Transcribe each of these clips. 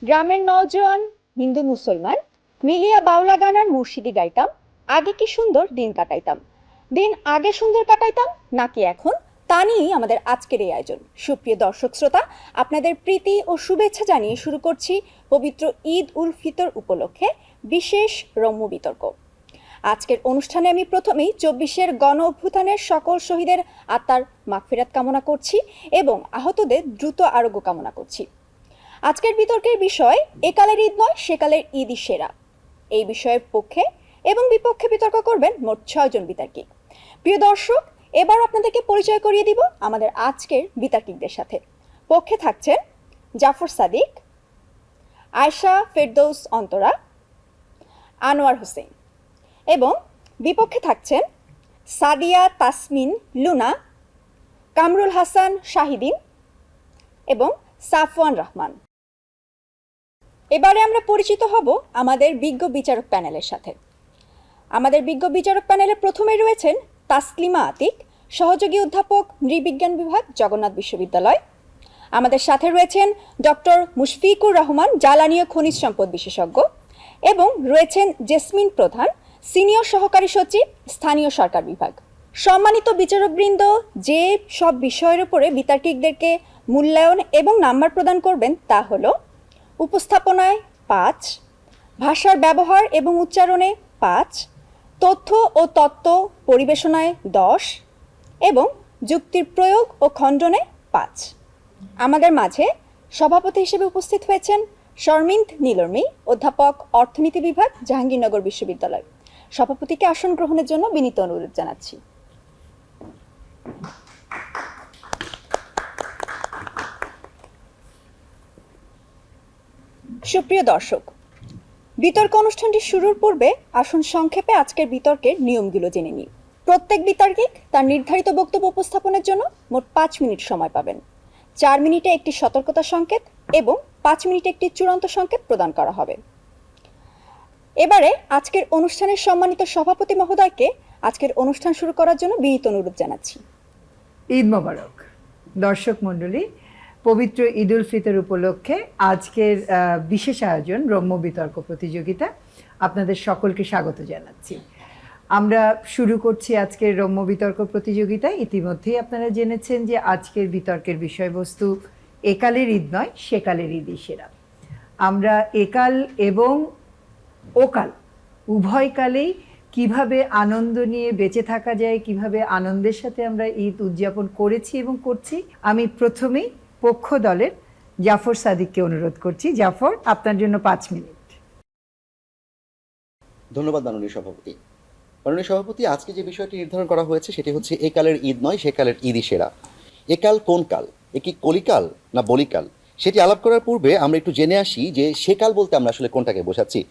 গ্রামের নওজোয়ান হিন্দু মুসলমান মিলিয়া বাউলা গান আর মুর্শিদি গাইতাম। আগে কি সুন্দর দিন কাটাইতাম। দিন আগে সুন্দর কাটাইতাম নাকি এখন, তা নিয়েই আমাদের আজকের এই আয়োজন। সুপ্রিয় দর্শক শ্রোতা, আপনাদের প্রীতি ও শুভেচ্ছা জানিয়ে শুরু করছি পবিত্র ঈদ উল ফিতর উপলক্ষে বিশেষ রম্য বিতর্ক। আজকের অনুষ্ঠানে আমি প্রথমেই ২৪-এর গণ অভ্যুত্থানের সকল শহীদের আত্মার মাগফিরাত কামনা করছি এবং আহতদের দ্রুত আরোগ্য কামনা করছি। আজকের বিতর্কের বিষয় একালের ঈদ নয় সেকালের ঈদই সেরা। এই বিষয়ের পক্ষে এবং বিপক্ষে বিতর্ক করবেন মোট ৬ জন বিতর্কিক। প্রিয় দর্শক, এবার আপনাদেরকে পরিচয় করিয়ে দিব আমাদের আজকের বিতর্কিকদের সাথে। পক্ষে থাকছেন জাফর সাদিক, আয়েশা ফেরদৌস অন্তরা, আনোয়ার হোসেন এবং বিপক্ষে থাকছেন সাদিয়া তাসমিন লুনা, কামরুল হাসান শাহিদিন এবং সাফওয়ান রহমান। এবারে আমরা পরিচিত হব আমাদের বিজ্ঞ বিচারক প্যানেলের সাথে। আমাদের বিজ্ঞ বিচারক প্যানেলে প্রথমে রয়েছেন তাসলিমা আতিক, সহযোগী অধ্যাপক নৃবিজ্ঞান বিভাগ, জগন্নাথ বিশ্ববিদ্যালয়। আমাদের সাথে রয়েছেন ডক্টর মুশফিকুর রহমান, জ্বালানি ও খনিজ সম্পদ বিশেষজ্ঞ, এবং রয়েছেন জেসমিন প্রধান, সিনিয়র সহকারী সচিব, স্থানীয় সরকার বিভাগ। সম্মানিত বিচারকবৃন্দ, যে সব বিষয়ের উপরে বিতর্কিকদেরকে মূল্যায়ন এবং নাম্বার প্রদান করবেন তা হলো উপস্থাপনায় ৫, ভাষার ব্যবহার এবং উচ্চারণে ৫, তথ্য ও তত্ত্ব পরিবেশনায় ১০ এবং যুক্তির প্রয়োগ ও খণ্ডনে ৫। আমাদের মাঝে সভাপতি হিসেবে উপস্থিত হয়েছেন শর্মিন্দ নীলর্মী, অধ্যাপক অর্থনীতি বিভাগ, জাহাঙ্গীরনগর বিশ্ববিদ্যালয়। সভাপতিকে আসন গ্রহণের জন্য বিনীত অনুরোধ জানাচ্ছি। সুপ্রিয় দর্শক, বিতর্ক অনুষ্ঠানটি শুরুর পূর্বে আসুন সংক্ষেপে আজকের বিতর্কের নিয়মগুলো জেনে নিই। প্রত্যেক বিতর্কিক তার নির্ধারিত বক্তব্য উপস্থাপনের জন্য মোট ৫ মিনিট সময় পাবেন। ৪ মিনিটে একটি সতর্কতা সংকেত এবং ৫ মিনিটে একটি চূড়ান্ত সংকেত প্রদান করা হবে। এবারে আজকের অনুষ্ঠানের সম্মানিত সভাপতি মহোদয়কে আজকের অনুষ্ঠান শুরু করার জন্য বিনীত অনুরোধ জানাচ্ছি। ঈদ মোবারক। দর্শক মণ্ডলী, পবিত্র ঈদ উল ফিতর উপলক্ষে আজকের বিশেষ আয়োজন রম্য বিতর্ক প্রতিযোগিতা, আপনাদের সকলকে স্বাগত জানাচ্ছি। আমরা শুরু করছি আজকের রম্য বিতর্ক প্রতিযোগিতা। ইতিমধ্যেই আপনারা জেনেছেন যে আজকের বিতর্কের বিষয়বস্তু একালের ঈদ নয় সেকালের ঈদই সেরা। আমরা একাল এবং ওকাল উভয় কালেই কিভাবে আনন্দ নিয়ে বেঁচে থাকা যায়, কিভাবে আনন্দের সাথে আমরা ঈদ উদযাপন করেছি এবং করছি। আমি প্রথমেই পক্ষ দলের জাফর সাদিককে অনুরোধ করছি। জাফর, আপনার জন্য ৫ মিনিট। ধন্যবাদ মাননীয় সভাপতি। মাননীয় সভাপতি, আজকে যে বিষয়টি নির্ধারণ করা হয়েছে সেটি হচ্ছে একালের ঈদ নয় সেকালের ঈদই সেরা। একাল কোন কাল? এ কি কলিকাল না বলিকাল? সেটি আলাপ করার পূর্বে আমরা একটু জেনে আসি যে সেকাল বলতে আমরা আসলে কোনটাকে বোঝাচ্ছি।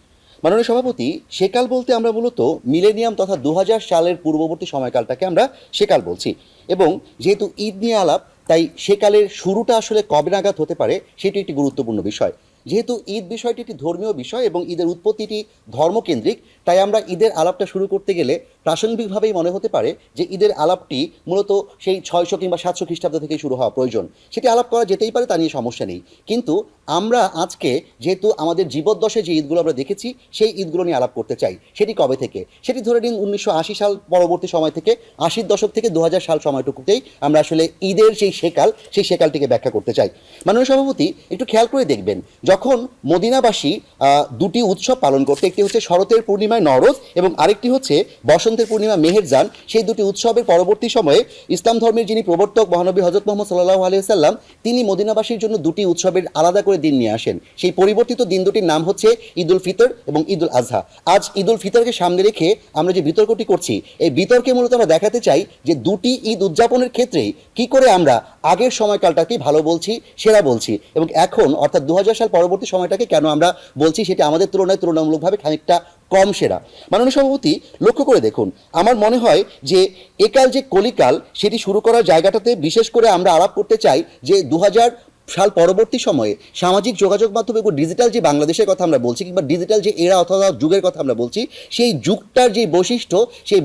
মাননীয় সভাপতি, সেকাল বলতে আমরা মূলত মিলেনিয়াম তথা ২০০০ সালের পূর্ববর্তী সময়কালটাকে আমরা সেকাল বলছি। এবং যেহেতু ঈদ নিয়ে আলাপ, তাই সেকালের শুরুটা আসলে কবে নাগাদ হতে পারে সেটি একটি গুরুত্বপূর্ণ বিষয়। যেহেতু ঈদ বিষয়টি একটি ধর্মীয় বিষয় এবং ঈদের উৎপত্তিটি ধর্মকেন্দ্রিক, তাই আমরা ঈদের আলাপটা শুরু করতে গেলে প্রাসঙ্গিকভাবেই মনে হতে পারে যে ঈদের আলাপটি মূলত সেই ৬০০ কিংবা ৭০০ খ্রিস্টাব্দ থেকেই শুরু হওয়া প্রয়োজন। সেটি আলাপ করা যেতেই পারে, তা নিয়ে সমস্যা নেই। কিন্তু আমরা আজকে যেহেতু আমাদের জীবদ্দশায় যে ঈদগুলো আমরা দেখেছি সেই ঈদগুলো নিয়ে আলাপ করতে চাই। সেটি কবে থেকে? সেটি ধরে নিন ১৯৮০ সাল পরবর্তী সময় থেকে, ৮০ দশক থেকে ২০০০ সাল সময়টুকুতেই আমরা আসলে ঈদের সেই সেকালটিকে ব্যাখ্যা করতে চাই। মাননীয় সভাপতি, একটু খেয়াল করে দেখবেন, যখন মদিনাবাসী দুটি উৎসব পালন করতে, একটি হচ্ছে শরতের পূর্ণিমায় নরোজ এবং আরেকটি হচ্ছে বসন্তের পূর্ণিমা মেহেরজান, সেই দুটি উৎসবের পরবর্তী সময়ে ইসলাম ধর্মের যিনি প্রবর্তক মহানবী হযরত মুহাম্মদ সাল্লাল্লাহু আলাইহি ওয়াসাল্লাম, তিনি মদিনাবাসীর জন্য দুটি উৎসবের আলাদা করে দিন নিয়ে আসেন। সেই পরিবর্তিত দিন দুটির নাম হচ্ছে ঈদ উল ফিতর এবং ঈদ উল আজহা। আজ ঈদ উল ফিতরকে সামনে রেখে আমরা যে বিতর্কটি করছি, এই বিতর্কে মূলত আমরা দেখাতে চাই যে দুটি ঈদ উদযাপনের ক্ষেত্রেই কি করে আমরা আগের সময়কালটাকে ভালো বলছি, সেরা বলছি, এবং এখন অর্থাৎ ২০০০ সাল পরবর্তী সময়টাকে কেন আমরা বলছি সেটি আমাদের তুলনামূলকভাবে খানিকটা কম সেরা। মাননীয় সভাপতি, লক্ষ্য করে দেখুন, আমার মনে হয় যে একাল যে কলিকাল সেটি শুরু করার জায়গাটাতে বিশেষ করে আমরা আলাপ করতে চাই যে সাল পরবর্তী সময়ে সামাজিক যোগাযোগ মাধ্যম এবং ডিজিটাল যে বাংলাদেশের কথা আমরা বলছি কিংবা ডিজিটাল যে এরা অথবা যুগের কথা আমরা বলছি, সেই যুগটার যে বৈশিষ্ট্য, সেই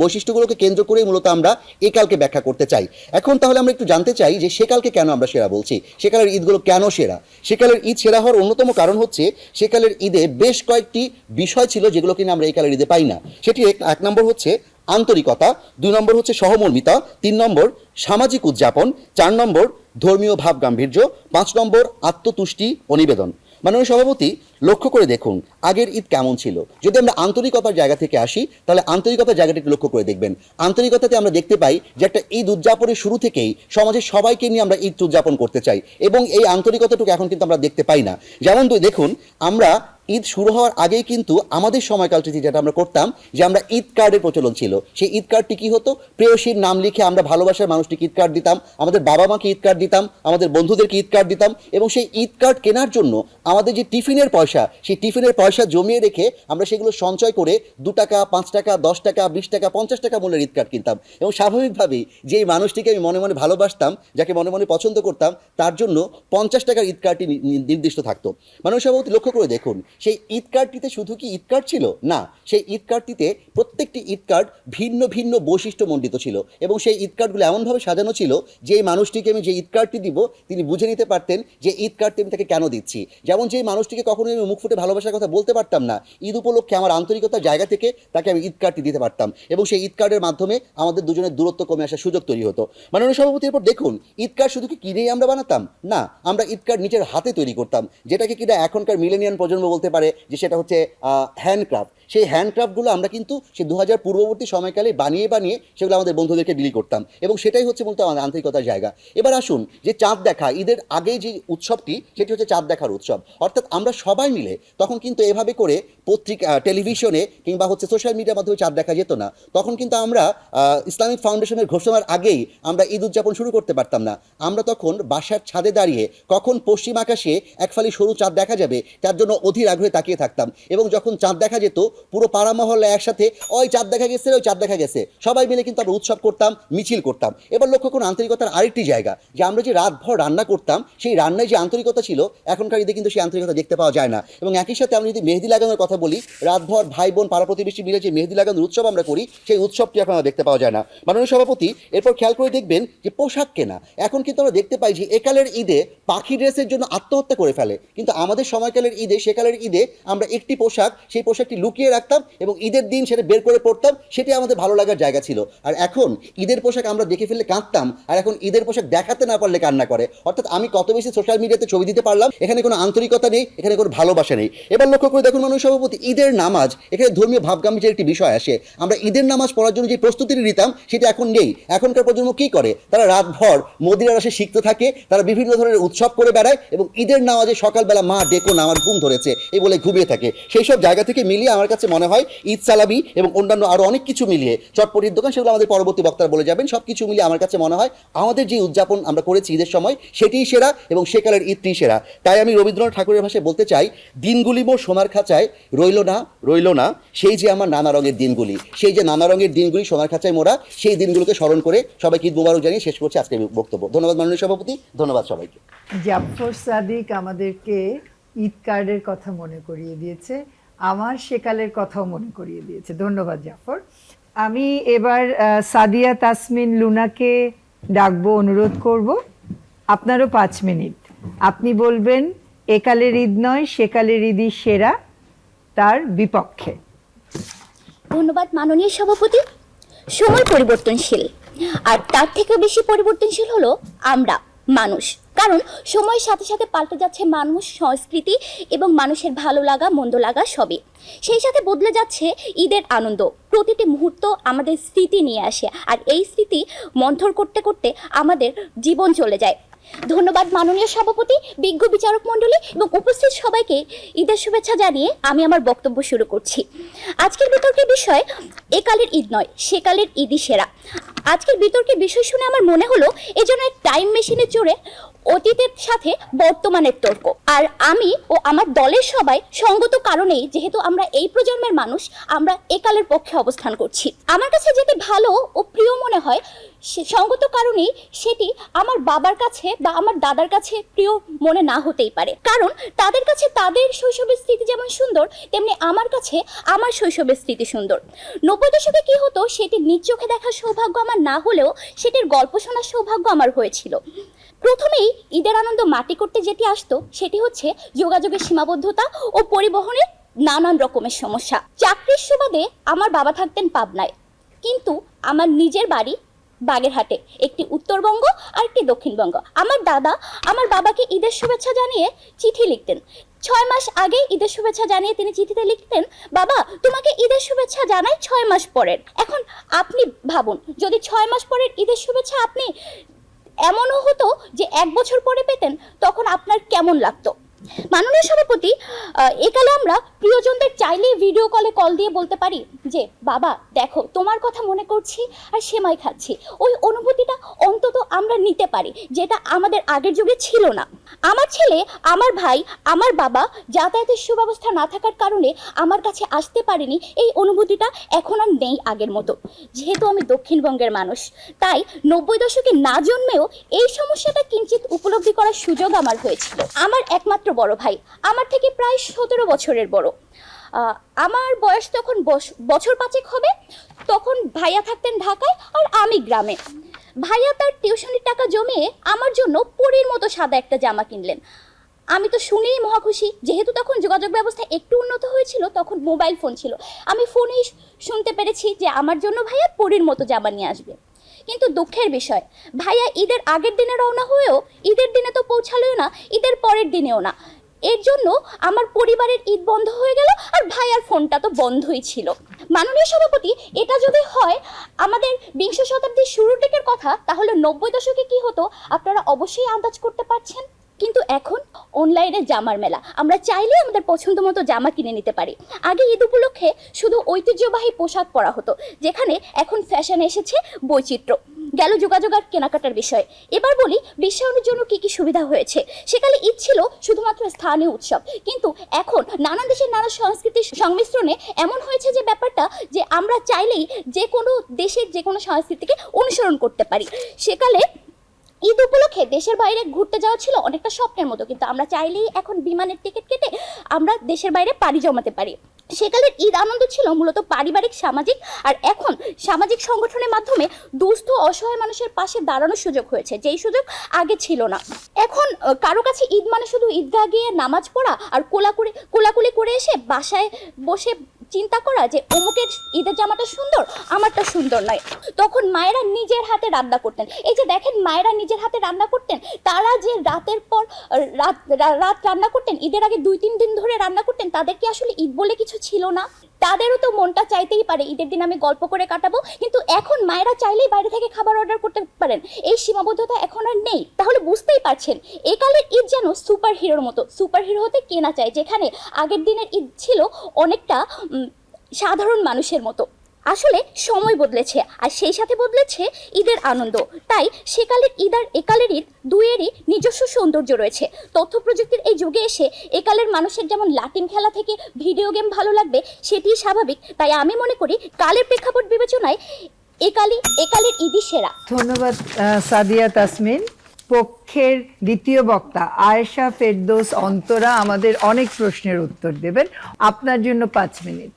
বৈশিষ্ট্যগুলোকে কেন্দ্র করেই মূলত আমরা এ কালকে ব্যাখ্যা করতে চাই। এখন তাহলে আমরা একটু জানতে চাই যে সেকালকে কেন আমরা সেরা বলছি, সেকালের ঈদগুলো কেন সেরা। সেকালের ঈদ সেরা হওয়ার অন্যতম কারণ হচ্ছে সেকালের ঈদে বেশ কয়েকটি বিষয় ছিল যেগুলো কিনা আমরা এই কালের ঈদে পাই না। সেটি এক নম্বর হচ্ছে আন্তরিকতা, 2 নম্বর হচ্ছে সহমর্মিতা, 3 নম্বর সামাজিক উদযাপন, 4 নম্বর ধর্মীয় ভাব গাম্ভীর্য, 5 নম্বর আত্মতুষ্টি ও নিবেদন। মাননীয় সভাপতি, লক্ষ্য করে দেখুন আগের ঈদ কেমন ছিল। যদি আমরা আন্তরিকতার জায়গা থেকে আসি তাহলে আন্তরিকতার জায়গাটা একটু লক্ষ্য করে দেখবেন। আন্তরিকতাতে আমরা দেখতে পাই যে একটা ঈদ উদযাপনের শুরু থেকেই সমাজের সবাইকে নিয়ে আমরা ঈদ উদযাপন করতে চাই, এবং এই আন্তরিকতাটুকু এখন কিন্তু আমরা দেখতে পাই না। যেমন দেখুন, আমরা ঈদ শুরু হওয়ার আগেই কিন্তু আমাদের সময়কালটিতে যেটা আমরা করতাম যে আমরা ঈদ কার্ডের প্রচলন ছিল। সেই ঈদ কার্ডটি কী হতো, প্রেয়সীর নাম লিখে আমরা ভালোবাসার মানুষটিকে ঈদ কার্ড দিতাম, আমাদের বাবা মাকে ঈদ কার্ড দিতাম, আমাদের বন্ধুদেরকে ঈদ কার্ড দিতাম, এবং সেই ঈদ কার্ড কেনার জন্য আমাদের যে টিফিনের পয়সা, সেই টিফিনের পয়সা জমিয়ে রেখে আমরা সেগুলো সঞ্চয় করে 2 টাকা, 5 টাকা, 10 টাকা, 20 টাকা, 50 টাকা মূল্যের ঈদ কার্ড কিনতাম। এবং স্বাভাবিকভাবেই যেই মানুষটিকে আমি মনে মনে ভালোবাসতাম, যাকে মনে মনে পছন্দ করতাম, তার জন্য 50 টাকার ঈদ কার্ডটি নির্দিষ্ট থাকতো। মানুষ সভাপতি, লক্ষ্য করে দেখুন সেই ঈদ কার্ডটিতে শুধু কি ঈদ কার্ড ছিল না, সেই ঈদ কার্ডটিতে প্রত্যেকটি ঈদ কার্ড ভিন্ন ভিন্ন বৈশিষ্ট্যমণ্ডিত ছিল, এবং সেই ঈদ কার্ডগুলো এমনভাবে সাজানো ছিল যে এই মানুষটিকে আমি যে ঈদ কার্ডটি দিব তিনি বুঝে নিতে পারতেন যে ঈদ কার্ডটি আমি তাকে কেন দিচ্ছি। যেমন যে মানুষটিকে কখনোই আমি মুখ ফুটে ভালোবাসার কথা বলতে পারতাম না, ঈদ উপলক্ষে আমার আন্তরিকতার জায়গা থেকে তাকে আমি ঈদ কার্ডটি দিতে পারতাম, এবং সেই ঈদ কার্ডের মাধ্যমে আমাদের দুজনের দূরত্ব কমে আসার সুযোগ তৈরি হতো। মাননীয় সভাপতির পর দেখুন, ঈদ কার্ড শুধু কি কিনেই আমরা বানাতাম না, আমরা ঈদ কার্ড নিজের হাতে তৈরি করতাম, যেটাকে কিনা এখনকার মিলেনিয়ান প্রজন্ম বলতে পারে যে সেটা হচ্ছে হ্যান্ডক্রাফট। সেই হ্যান্ডক্রাফটগুলো আমরা কিন্তু সেই 2000 পূর্ববর্তী সময়কালে বানিয়ে বানিয়ে সেগুলো আমাদের বন্ধুদেরকে ডিল করতাম, এবং সেটাই হচ্ছে মূলত আমাদের আন্তরিকতার জায়গা। এবার আসুন, যে চাঁদ দেখা, ঈদের আগে যে উৎসবটি সেটি হচ্ছে চাঁদ দেখার উৎসব। অর্থাৎ আমরা সবাই মিলে তখন কিন্তু এভাবে করে পত্রিকা, টেলিভিশনে কিংবা হচ্ছে সোশ্যাল মিডিয়ার মাধ্যমে চাঁদ দেখা যেত না। তখন কিন্তু আমরা ইসলামিক ফাউন্ডেশনের ঘোষণার আগেই আমরা ঈদ উদযাপন শুরু করতে পারতাম না। আমরা তখন বাসার ছাদে দাঁড়িয়ে কখন পশ্চিম আকাশে এক ফালি সরু চাঁদ দেখা যাবে তার জন্য অধীর আগ্রহে তাকিয়ে থাকতাম, এবং যখন চাঁদ দেখা যেত পুরো পাড়া মহল্লা একসাথে ওই চাঁদ দেখা গেছে, ওই চাঁদ দেখা গেছে, সবাই মিলে কিন্তু আমরা উৎসব করতাম, মিছিল করতাম। এবার লক্ষ্য করুন আন্তরিকতার আরেকটি জায়গা, যে আমরা যে রাতভর রান্না করতাম সেই রান্নায় যে আন্তরিকতা ছিল এখনকার ঈদে কিন্তু সেই আন্তরিকতা দেখতে পাওয়া যায় না। এবং একই সাথে আমরা যদি মেহেদি লাগানোর কথা বলি, রাতভর ভাই বোন পাড়া প্রতিবেশী মিলে যে মেহেদি লাগানোর উৎসব আমরা করি, সেই উৎসবটি এখন আমরা দেখতে পাওয়া যায় না। মাননীয় সভাপতি, এরপর খেয়াল করে দেখবেন যে পোশাক কেনা, এখন কিন্তু আমরা দেখতে পাই যে একালের ঈদে পাখি ড্রেসের জন্য আত্মহত্যা করে ফেলে, কিন্তু আমাদের সময়কালের ঈদে, সেকালের ঈদে আমরা একটি পোশাক, সেই পোশাকটি লুকিয়ে রাখতাম এবং ঈদের দিন সেটা বের করে পড়তাম, সেটি আমাদের ভালো লাগার জায়গা ছিল। আর এখন ঈদের পোশাক আমরা দেখে ফেললে কাঁদতাম, আর এখন ঈদের পোশাক দেখাতে না পারলে কান্না করে। অর্থাৎ আমি কত বেশি সোশ্যাল মিডিয়াতে ছবি দিতে পারলাম, এখানে কোনো আন্তরিকতা নেই, এখানে কোনো ভালোবাসা নেই। এবার লক্ষ্য করে দেখুন মাননীয় সভাপতি, ঈদের নামাজ, এখানে ধর্মীয় ভাবগাম্ভীর্যের একটি বিষয় আসে। আমরা ঈদের নামাজ পড়ার জন্য যে প্রস্তুতি নিতাম সেটা এখন নেই। এখনকার প্রজন্ম কী করে, তারা রাতভর মদিনার আসে শিখতে থাকে, তারা বিভিন্ন ধরনের উৎসব করে বেড়ায়, এবং ঈদের নামাজে সকালবেলা মা ডেকো না আমার ঘুম ধরেছে এই বলে ঘুমিয়ে থাকে। সেই সব জায়গা থেকে মিলিয়ে আমার কাছে মনে হয় ঈদ সালামি এবং অন্যান্য আরও অনেক কিছু মিলিয়ে, চটপটির দোকান, সেগুলো আমাদের পরবর্তী বক্তারা বলে যাবেন, সব কিছু মিলিয়ে আমার কাছে মনে হয় আমাদের যে উদযাপন আমরা করেছি ঈদের সময় সেটিই সেরা, এবং সেকালের ঈদটি সেরা। তাই আমি রবীন্দ্রনাথ ঠাকুরের ভাষায় বলতে চাই, দিনগুলি মোর সোনার খাঁচায় রইল না সেই যে আমার নানা রঙের দিনগুলি, সেই যে নানা রঙের দিনগুলি সোনার খাঁচায় মোরা, সেই দিনগুলোকে স্মরণ করে সবাইকে ঈদ মোবারক জানিয়ে শেষ করছি আজকের বক্তব্য। ধন্যবাদ মাননীয় সভাপতি, ধন্যবাদ সবাইকে। জাফর সাদিক আমাদেরকে ঈদ কার্ডের কথা মনে করিয়ে দিয়েছে, আমার সেকালের কথাও মনে করিয়ে দিয়েছে। ধন্যবাদ জাফর। আমি এবার সাদিয়া তাসমিন লুনাকে ডাকবো, অনুরোধ করব। আপনারও 5 মিনিট, আপনি বলবেন একালের ঈদ নয় সেকালের ঈদই সেরা, তার বিপক্ষে। ধন্যবাদ মাননীয় সভাপতি। সময় পরিবর্তনশীল, আর তার থেকে বেশি পরিবর্তনশীল হলো আমরা মানুষ, কারণ সময়ের সাথে সাথে পাল্টে যাচ্ছে মানুষ, সংস্কৃতি এবং মানুষের ভালো লাগা মন্দ লাগা সবই। সেই সাথে বদলে যাচ্ছে ঈদের আনন্দ। প্রতিটি মুহূর্ত আমাদের স্মৃতি নিয়ে আসে, আর এই স্মৃতি মন্থর করতে করতে আমাদের জীবন চলে যায়। ধন্যবাদ মাননীয় সভাপতি, বিজ্ঞ বিচারক মণ্ডলী এবং উপস্থিত সবাইকে ঈদের শুভেচ্ছা জানিয়ে আমি আমার বক্তব্য শুরু করছি। আজকের বিতর্কের বিষয় একালের ঈদ নয় সেকালের ঈদই সেরা। আজকের বিতর্কের বিষয় শুনে আমার মনে হলো এই জন্য টাইম মেশিনে চড়ে অতীতের সাথে বর্তমানের তর্ক। আর আমি ও আমার দলের সবাই সঙ্গত কারণেই, যেহেতু আমরা এই প্রজন্মের মানুষ, আমরা একালের পক্ষে অবস্থান করছি। আমার কাছে যেটি ভালো ও প্রিয় মনে হয় সঙ্গত কারণেই সেটি আমার বাবার কাছে বা আমার দাদার কাছে প্রিয় মনে না হতেই পারে, কারণ তাদের কাছে তাদের শৈশবের স্মৃতি যেমন সুন্দর, তেমনি আমার কাছে আমার শৈশবের স্মৃতি সুন্দর। 90 দশকে কি হতো সেটি নিজ চোখে দেখার সৌভাগ্য আমার না হলেও সেটির গল্প শোনার সৌভাগ্য আমার হয়েছিল। প্রথমেই ঈদের আনন্দ মাটি করতে যেটি আসতো সেটি হচ্ছে যোগাযোগের সীমাবদ্ধতা ও পরিবহনের নানান রকমের সমস্যা। চাকরির সুবাদে আমার বাবা থাকতেন পাবনায়, কিন্তু আমার নিজের বাড়ি বাগেরহাটে, একটি উত্তরবঙ্গ আর একটি দক্ষিণবঙ্গ। আমার দাদা আমার বাবাকে ঈদের শুভেচ্ছা জানিয়ে চিঠি লিখতেন। 6 মাস আগে ঈদের শুভেচ্ছা জানিয়ে তিনি চিঠিতে লিখতেন, বাবা তোমাকে ঈদের শুভেচ্ছা জানাই 6 মাস পরের। এখন আপনি ভাবুন, যদি 6 মাস পরের ঈদের শুভেচ্ছা আপনি এমনও হতো যে 1 বছর পরে পেতেন, তখন আপনার কেমন লাগতো? মাননীয় সভাপতি, একালে আমরা প্রিয়জনদের চাইলেই ভিডিও কলে কল দিয়ে বলতে পারি যে বাবা দেখো তোমার কথা মনে করছি আর সেমাই খাচ্ছি। ওই অনুভূতিটা অন্তত আমরা নিতে পারি, যেটা আমাদের আগের যুগে ছিল না। আমার ছেলে, আমার ভাই, আমার বাবা যাতায়াতের সুব্যবস্থা না থাকার কারণে আমার কাছে আসতে পারেনি। এই অনুভূতিটা এখন আর নেই আগের মতো। যেহেতু আমি দক্ষিণবঙ্গের মানুষ, তাই 90 দশকে না জন্মেও এই সমস্যাটা কিঞ্চিত উপলব্ধি করার সুযোগ আমার হয়েছিল। আমার একমাত্র বড় ভাই আমার থেকে প্রায় 17 বছরের বড়। আমার বয়স তখন বছর 5 হবে। তখন ভাইয়া থাকতেন ঢাকায় আর আমি গ্রামে। ভাইয়া তার টিউশনির টাকা জমিয়ে আমার জন্য পরীর মতো সাদা একটা জামা কিনলেন। আমি তো শুনেই মহা খুশি, যেহেতু তখন যোগাযোগ ব্যবস্থা একটু উন্নত হয়েছিল, তখন মোবাইল ফোন ছিল। আমি ফোনেই শুনতে পেরেছি যে আমার জন্য ভাইয়া পরীর মতো জামা নিয়ে আসবে। কিন্তু দুঃখের বিষয়, ভাইয়া ঈদের আগের দিনে রওনা হয়েও ঈদের দিনে তো পৌঁছালোই না, ঈদের পরের দিনেও না। এর জন্য আমার পরিবারের ঈদ বন্ধ হয়ে গেল, আর ভাইয়ার ফোনটা তো বন্ধই ছিল। মাননীয় সভাপতি, এটা যদি হয় আমাদের 20 শতাব্দীর শুরুর দিকের কথা, তাহলে 90 দশকে কি হতো আপনারা অবশ্যই আন্দাজ করতে পারছেন। কিন্তু এখন অনলাইনে জামার মেলা, আমরা চাইলেই আমাদের পছন্দ মতো জামা কিনে নিতে পারি। আগে ঈদ উপলক্ষে শুধু ঐতিহ্যবাহী পোশাক পরা হতো, যেখানে এখন ফ্যাশনে এসেছে বৈচিত্র্য। গেল যোগাযোগ আর কেনাকাটার বিষয়। এবার বলি বিশ্বায়নের জন্য কি কি সুবিধা হয়েছে। সেকালে ঈদ ছিল শুধুমাত্র স্থানীয় উৎসব, কিন্তু এখন নানান দেশের নানা সংস্কৃতির সংমিশ্রণে এমন হয়েছে যে ব্যাপারটা যে আমরা চাইলেই যে কোনো দেশের যে কোনো সংস্কৃতিকে অনুসরণ করতে পারি। সেকালে ঈদ উপলক্ষে দেশের বাইরে ঘুরতে যাওয়া ছিল অনেকটা স্বপ্নের মতো, কিন্তু আমরা চাইলেই এখন বিমানের টিকিট কেটে আমরা দেশের বাইরে পাড়ি জমাতে পারি। সেকালের ঈদ আনন্দ ছিল মূলত পারিবারিক, সামাজিক, আর এখন সামাজিক সংগঠনের মাধ্যমে দুস্থ অসহায় মানুষের পাশে দাঁড়ানোর সুযোগ হয়েছে, যেই সুযোগ আগে ছিল না। এখন কারো কাছে ঈদ মানে শুধু ঈদগাহ গিয়ে নামাজ পড়া আর কোলাকুলি করে এসে বাসায় বসে চিন্তা করা যে অমুকের ঈদের জামাটা সুন্দর, আমারটা সুন্দর নয়। তখন মায়েরা নিজের হাতে রান্না করতেন। এই যে দেখেন, মায়েরা নিজের হাতে রান্না করতেন, তারা যে রাতের পর রাত রান্না করতেন, ঈদের আগে 2-3 দিন ধরে রান্না করতেন, তাদের কি আসলে ঈদ বলে কিছু ছিল না? তাদেরও তো মনটা চাইতেই পারে ঈদের দিন আমি গল্প করে কাটাবো, কিন্তু এখন মায়েরা চাইলেই বাইরে থেকে খাবার অর্ডার করতে পারেন। এই সীমাবদ্ধতা এখন আর নেই। তাহলে বুঝতেই পারছেন, একালের ঈদ যেন সুপার হিরোর মতো। সুপার হিরো হতে কে না চায়, যেখানে আগের দিনের ঈদ ছিল অনেকটা সাধারণ মানুষের মতো। আসলে সময় বদলেছে, আর সেই সাথে বদলেছে ঈদের আনন্দ। তাই সেকালের ঈদ আর একালের ঈদ দুইয়েরই নিজস্ব সৌন্দর্য রয়েছে। তথ্য প্রযুক্তির এই যুগে এসে একালের মানুষের যেমন লাটিম খেলা থেকে ভিডিও গেম ভালো লাগবে, সেটি স্বাভাবিক। তাই আমি মনে করি কালের প্রেক্ষাপট বিবেচনায় একালের ঈদই সেরা। ধন্যবাদ সাদিয়া তাসমিন। পক্ষের দ্বিতীয় বক্তা আয়েশা ফেরদৌস অন্তরা আমাদের অনেক প্রশ্নের উত্তর দেবেন। আপনার জন্য 5 মিনিট।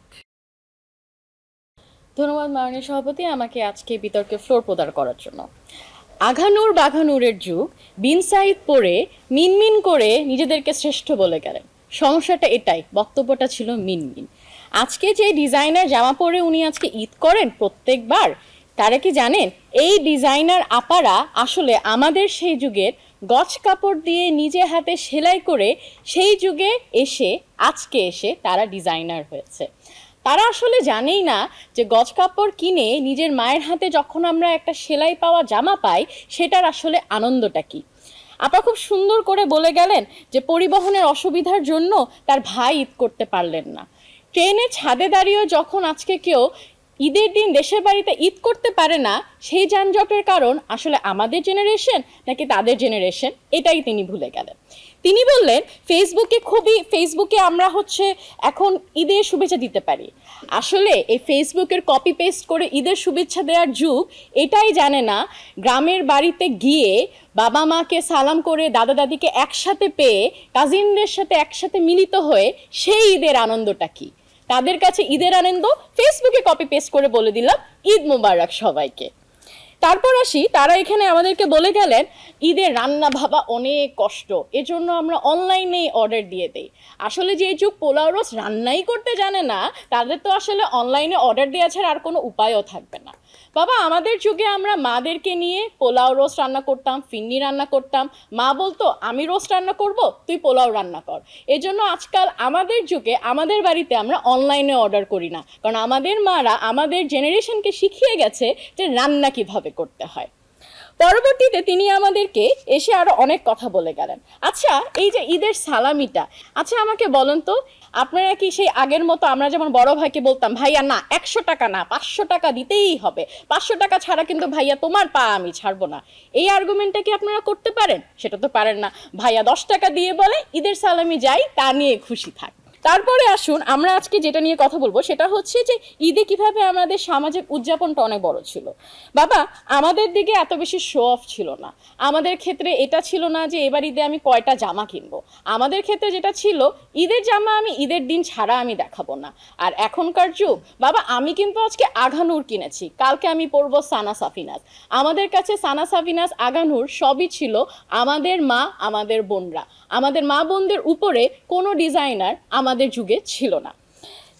ধন্যবাদ মাননীয় সভাপতি, আমাকে আজকে বিতর্কে ফ্লোর প্রদান করার জন্য। আঘানুর বাঘানুরের যুগ, বিন সাইদ পড়ে মিনমিন করে নিজেদেরকে শ্রেষ্ঠ বলে গেলেন। সমস্যাটা এটাই, বক্তব্যটা ছিল মিনমিন। আজকে যে ডিজাইনার জামা পরে উনি আজকে ঈদ করেন প্রত্যেকবার, তারা কি জানেন এই ডিজাইনার আপারা আসলে আমাদের সেই যুগের গজ কাপড় দিয়ে নিজে হাতে সেলাই করে সেই যুগে এসে আজকে এসে তারা ডিজাইনার হয়েছে। তারা আসলে জানেই না যে গজ কাপড় কিনে নিজের মায়ের হাতে যখন আমরা একটা সেলাই পাওয়া জামা পাই, সেটার আসলে আনন্দটা কী। আপা খুব সুন্দর করে বলে গেলেন যে পরিবহনের অসুবিধার জন্য তার ভাই ঈদ করতে পারলেন না। ট্রেনের ছাদে দাঁড়িয়েও যখন আজকে কেউ ঈদের দিন দেশের বাড়িতে ঈদ করতে পারে না, সেই যানজটের কারণ আসলে আমাদের জেনারেশন নাকি তাদের জেনারেশন, এটাই তিনি ভুলে গেলেন। তিনি বললেন ফেসবুকে আমরা হচ্ছে এখন ঈদের শুভেচ্ছা দিতে পারি। আসলে এই ফেসবুকের কপি পেস্ট করে ঈদের শুভেচ্ছা দেওয়ার যুগ, এটাই জানে না গ্রামের বাড়িতে গিয়ে বাবা মাকে সালাম করে, দাদা দাদিকে একসাথে পেয়ে, কাজিনদের সাথে একসাথে মিলিত হয়ে সেই ঈদের আনন্দটা কি। তাদের কাছে ঈদের আনন্দ ফেসবুকে কপি পেস্ট করে বলে দিলাম ঈদ মোবারক সবাইকে। তারপর আসি, তারা এখানে আমাদেরকে বলে গেলেন ঈদের রান্না ভাবা অনেক কষ্ট, এজন্য আমরা অনলাইনেই অর্ডার দিয়ে দেই। আসলে যে যুগ পোলাও রোস্ট রান্নাই করতে জানে না, তাদের তো আসলে অনলাইনে অর্ডার দেওয়া ছাড়া আর কোনো উপায়ও থাকবে না। বাবা, আমাদের যুগে আমরা মাদেরকে নিয়ে পোলাও রোস্ট রান্না করতাম, ফিন্নি রান্না করতাম। মা বলতো আমি রোস্ট রান্না করব, তুই পোলাও রান্না কর। এজন্য আজকাল আমাদের যুগে আমাদের বাড়িতে আমরা অনলাইনে অর্ডার করি না, কারণ আমাদের মারা আমাদের জেনারেশনকে শিখিয়ে গেছে যে রান্না কিভাবে করতে হয়। পরবর্তীতে তিনি আমাদেরকে এসে আরো অনেক কথা বলে গেলেন। আচ্ছা, এই যে ঈদের সালামিটা, আচ্ছা আমাকে বলেন তো, আপনারা কি সেই আগের মতো আমরা যেমন বড় ভাইকে বলতাম ভাইয়া না 100 টাকা না 500 টাকা দিতেই হবে, 500 টাকা ছাড়া কিন্তু ভাইয়া তোমার পা আমি ছাড়বো না, এই আর্গুমেন্টটা কি আপনারা করতে পারেন? সেটা তো পারেন না। ভাইয়া 10 টাকা দিয়ে বলে ঈদের সালামি যাই, তা নিয়ে খুশি থাক। তারপরে আসুন, আমরা আজকে যেটা নিয়ে কথা বলবো সেটা হচ্ছে যে ঈদে কিভাবে আমাদের সামাজিক উদযাপনটা অনেক বড় ছিল। বাবা, আমাদের দিকে এত বেশি শো অফ ছিল না। আমাদের ক্ষেত্রে এটা ছিল না যে এবার ঈদে আমি কয়টা জামা কিনবো। আমাদের ক্ষেত্রে যেটা ছিল, ঈদের জামা আমি ঈদের দিন ছাড়া আমি দেখাবো না। আর এখনকার যুগ, বাবা আমি কিন্তু আজকে আঘানুর কিনেছি, কালকে আমি পরবো সানা সাফিনাজ। আমাদের কাছে সানা সাফিনাজ, আঘানুর সবই ছিল আমাদের মা, আমাদের বোনরা। আমাদের মা বোনদের উপরে কোনো ডিজাইনার আমাদের যুগে ছিল না।